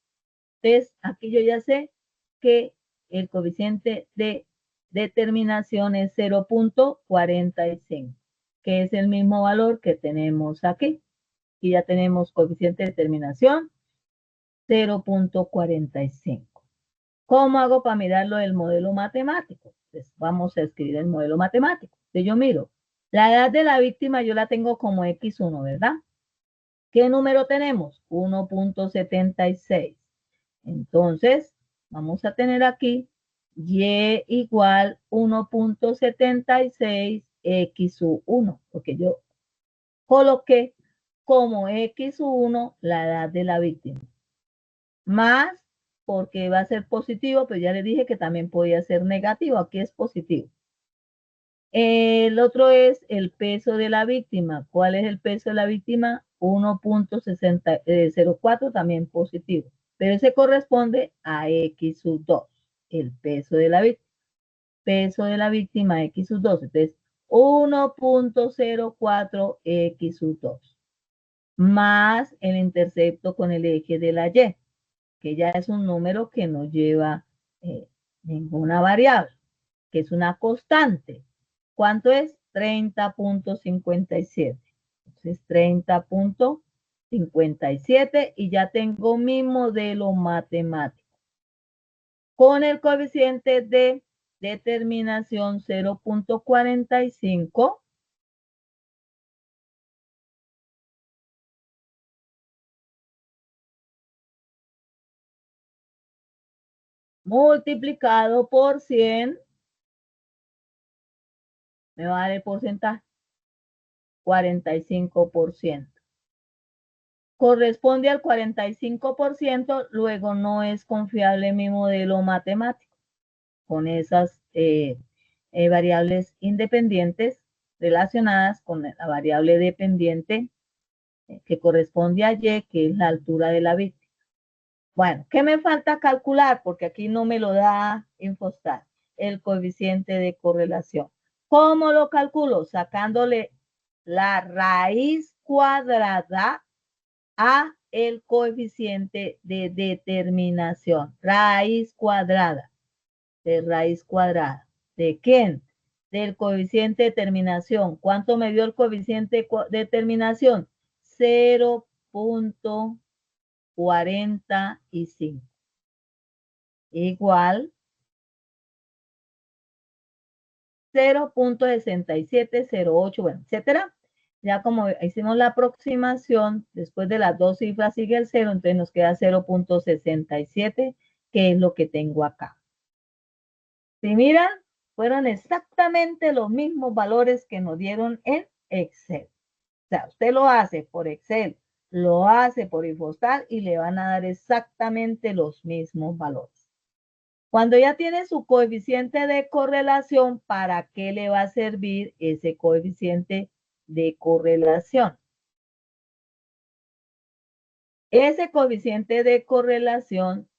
Entonces, aquí yo ya sé que el coeficiente de determinación es 0.45, que es el mismo valor que tenemos aquí. Y ya tenemos coeficiente de determinación 0.45. ¿Cómo hago para mirarlo del modelo matemático? Pues vamos a escribir el modelo matemático. Entonces yo miro, la edad de la víctima yo la tengo como X1, ¿verdad? ¿Qué número tenemos? 1.76. Entonces, vamos a tener aquí Y igual 1.76 X1, porque yo coloqué como X1 la edad de la víctima. Más porque va a ser positivo, pero ya le dije que también podía ser negativo. Aquí es positivo. El otro es el peso de la víctima. ¿Cuál es el peso de la víctima? 1.04 también positivo, pero ese corresponde a X sub 2, el peso de la víctima. Peso de la víctima X sub 2, entonces 1.04 X sub 2, más el intercepto con el eje de la Y, que ya es un número que no lleva ninguna variable, que es una constante. ¿Cuánto es? 30.57. Entonces 30.57 y ya tengo mi modelo matemático con el coeficiente de determinación 0.45 multiplicado por 100 me va a dar el porcentaje 45%. Corresponde al 45%, luego no es confiable mi modelo matemático con esas variables independientes relacionadas con la variable dependiente que corresponde a Y, que es la altura de la víctima. Bueno, ¿qué me falta calcular? Porque aquí no me lo da Infostat, el coeficiente de correlación. ¿Cómo lo calculo? Sacándole la raíz cuadrada a el coeficiente de determinación. Raíz cuadrada. De raíz cuadrada. ¿De quién? Del coeficiente de determinación. ¿Cuánto me dio el coeficiente de determinación? 0.45. Igual 0.6708, bueno, etcétera. Ya como hicimos la aproximación, después de las dos cifras sigue el 0, entonces nos queda 0.67, que es lo que tengo acá. Si miran, fueron exactamente los mismos valores que nos dieron en Excel. O sea, usted lo hace por Excel, lo hace por Infostat y le van a dar exactamente los mismos valores. Cuando ya tiene su coeficiente de correlación, ¿para qué le va a servir ese coeficiente de correlación? Ese coeficiente de correlación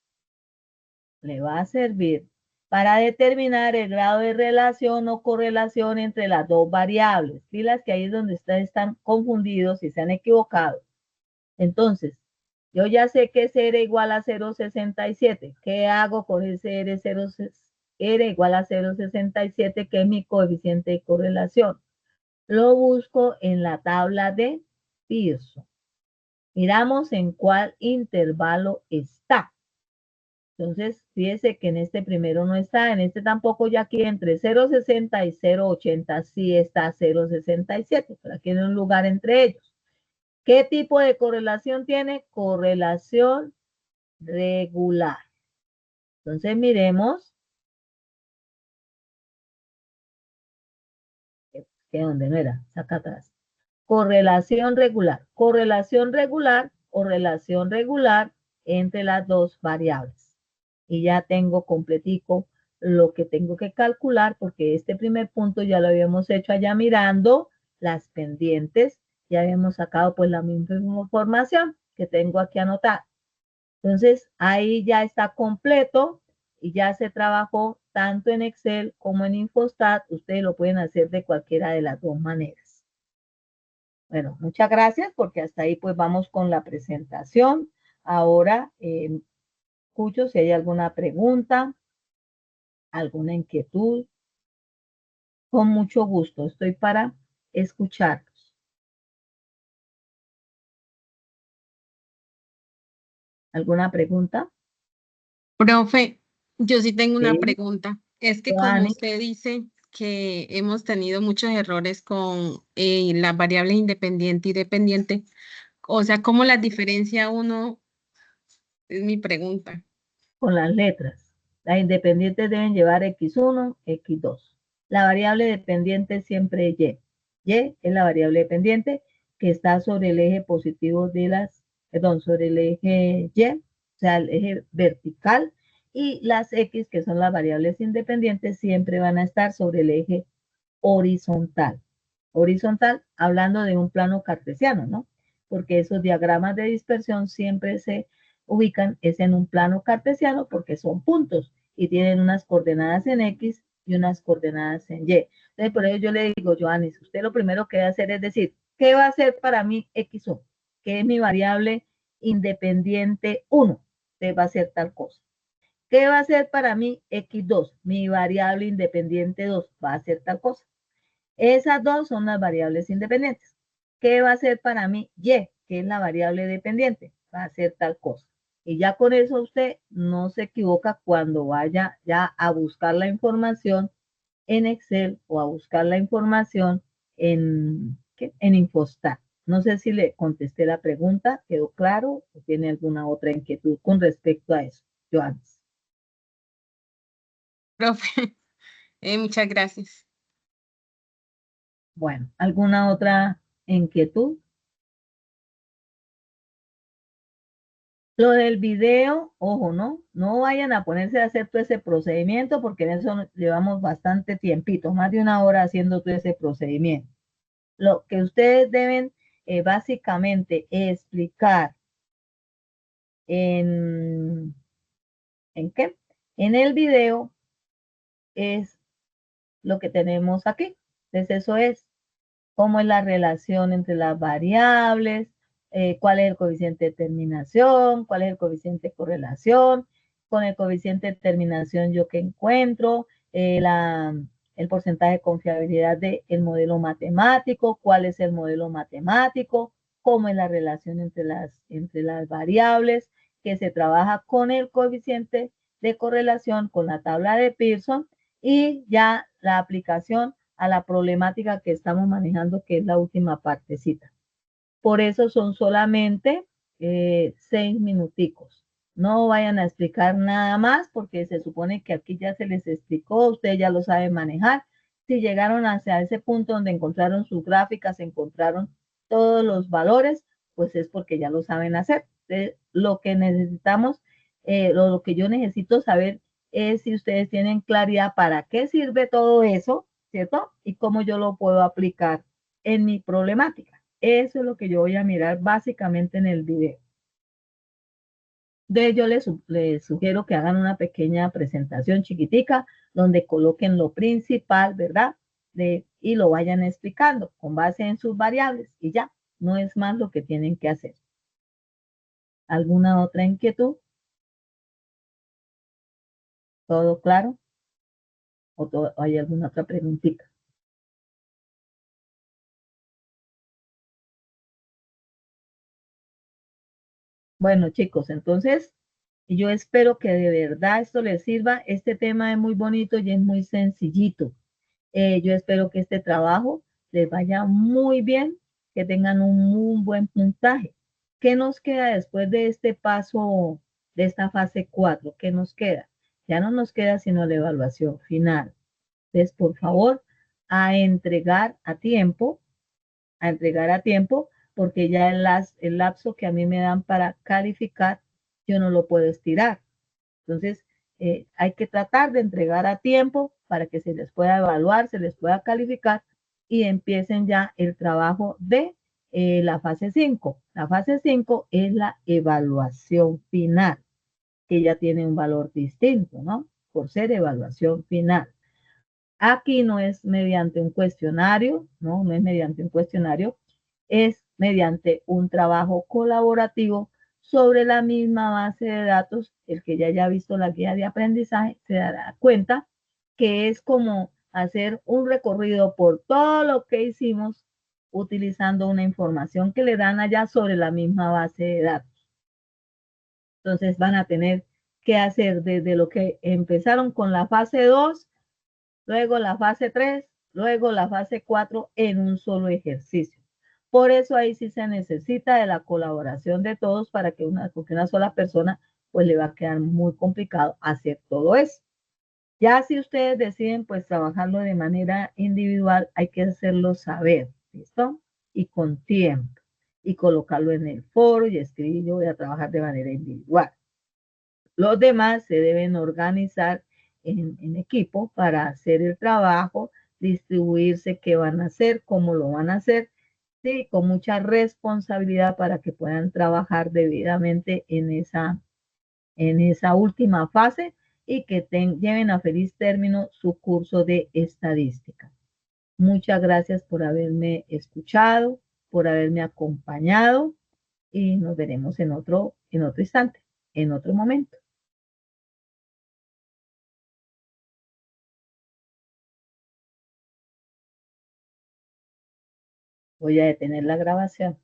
le va a servir para determinar el grado de relación o correlación entre las dos variables. Filas que ahí es donde ustedes están confundidos y se han equivocado. Entonces, yo ya sé que ese R igual a 0.67. ¿Qué hago con ese R igual a 0.67, que es mi coeficiente de correlación? Lo busco en la tabla de Pearson. Miramos en cuál intervalo está. Entonces, fíjese que en este primero no está, en este tampoco, ya aquí entre 0.60 y 0.80 sí está 0.67, pero aquí hay un lugar entre ellos. ¿Qué tipo de correlación tiene? Correlación regular. Entonces miremos que donde no era, saca atrás. Correlación regular. Correlación regular o relación regular entre las dos variables. Y ya tengo completico lo que tengo que calcular, porque este primer punto ya lo habíamos hecho allá mirando las pendientes. Ya habíamos sacado pues la misma información que tengo aquí anotada. Entonces, ahí ya está completo y ya se trabajó tanto en Excel como en Infostat. Ustedes lo pueden hacer de cualquiera de las dos maneras. Bueno, muchas gracias porque hasta ahí pues vamos con la presentación. Ahora escucho si hay alguna pregunta, alguna inquietud. Con mucho gusto, estoy para escucharlos. ¿Alguna pregunta? Profe, yo sí tengo una Sí, pregunta. Es que como Joanny. usted dice que hemos tenido muchos errores con las variables independiente y dependiente, o sea, ¿cómo las diferencia uno? Es mi pregunta. Con las letras. Las independientes deben llevar X1, X2. La variable dependiente siempre es Y. Y es la variable dependiente que está sobre el eje positivo de sobre el eje Y, o sea, el eje vertical, y las X, que son las variables independientes, siempre van a estar sobre el eje horizontal. Horizontal, hablando de un plano cartesiano, ¿no? porque esos diagramas de dispersión siempre se ubican es en un plano cartesiano porque son puntos y tienen unas coordenadas en X y unas coordenadas en Y. Entonces, por ello yo le digo, Johannes, usted lo primero que debe hacer es decir, ¿qué va a ser para mí X1? Que es mi variable independiente 1. Entonces va a ser tal cosa. ¿Qué va a ser para mí X2? Mi variable independiente 2 va a ser tal cosa. Esas dos son las variables independientes. ¿Qué va a ser para mí Y? Que es la variable dependiente. Va a ser tal cosa. Y ya con eso usted no se equivoca cuando vaya ya a buscar la información en Excel o a buscar la información en Infostat. No sé si le contesté la pregunta, ¿quedó claro? ¿O tiene alguna otra inquietud con respecto a eso, Johannes? Profe, muchas gracias. Bueno, ¿alguna otra inquietud? Lo del video, ojo, ¿no? No vayan a ponerse a hacer todo ese procedimiento porque en eso llevamos bastante tiempito, más de una hora haciendo todo ese procedimiento. Lo que ustedes deben básicamente explicar ¿en qué? En el video es lo que tenemos aquí. Entonces eso es cómo es la relación entre las variables, cuál es el coeficiente de terminación, cuál es el coeficiente de correlación, con el coeficiente de terminación yo que encuentro, el porcentaje de confiabilidad del modelo matemático, cuál es el modelo matemático, cómo es la relación entre las variables, que se trabaja con el coeficiente de correlación, con la tabla de Pearson y ya la aplicación a la problemática que estamos manejando, que es la última partecita. Por eso son solamente 6 minuticos. No vayan a explicar nada más porque se supone que aquí ya se les explicó, ustedes ya lo saben manejar. Si llegaron hacia ese punto donde encontraron sus gráficas, encontraron todos los valores, pues es porque ya lo saben hacer. Entonces, lo que necesitamos, lo que yo necesito saber es si ustedes tienen claridad para qué sirve todo eso, ¿cierto? Y cómo yo lo puedo aplicar en mi problemática. Eso es lo que yo voy a mirar básicamente en el video. Entonces yo les sugiero que hagan una pequeña presentación chiquitica donde coloquen lo principal, ¿verdad? Y lo vayan explicando con base en sus variables y ya, no es más lo que tienen que hacer. ¿Alguna otra inquietud? ¿Todo claro? ¿O hay alguna otra preguntita? Bueno, chicos, entonces yo espero que de verdad esto les sirva. Este tema es muy bonito y es muy sencillito. Yo espero que este trabajo les vaya muy bien, que tengan un muy buen puntaje. ¿Qué nos queda después de este paso, de esta fase 4? ¿Qué nos queda? Ya no nos queda sino la evaluación final. Entonces, por favor, a entregar a tiempo, porque ya el lapso que a mí me dan para calificar, yo no lo puedo estirar. Entonces, hay que tratar de entregar a tiempo para que se les pueda evaluar, se les pueda calificar y empiecen ya el trabajo de la fase 5. La fase 5 es la evaluación final, que ya tiene un valor distinto, ¿no? Por ser evaluación final. Aquí no es mediante un cuestionario, ¿no? No es mediante un cuestionario, es mediante un trabajo colaborativo sobre la misma base de datos. El que ya haya visto la guía de aprendizaje se dará cuenta que es como hacer un recorrido por todo lo que hicimos utilizando una información que le dan allá sobre la misma base de datos. Entonces van a tener que hacer desde lo que empezaron con la fase 2, luego la fase 3, luego la fase 4 en un solo ejercicio. Por eso ahí sí se necesita de la colaboración de todos para que porque una sola persona pues le va a quedar muy complicado hacer todo eso. Ya si ustedes deciden pues trabajarlo de manera individual, hay que hacerlo saber, ¿listo? Y con tiempo. Y colocarlo en el foro y escribir, yo voy a trabajar de manera individual. Los demás se deben organizar en equipo para hacer el trabajo, distribuirse qué van a hacer, cómo lo van a hacer, sí, con mucha responsabilidad para que puedan trabajar debidamente en esa última fase y que lleven a feliz término su curso de estadística. Muchas gracias por haberme escuchado, por haberme acompañado y nos veremos en otro instante, en otro momento. Voy a detener la grabación.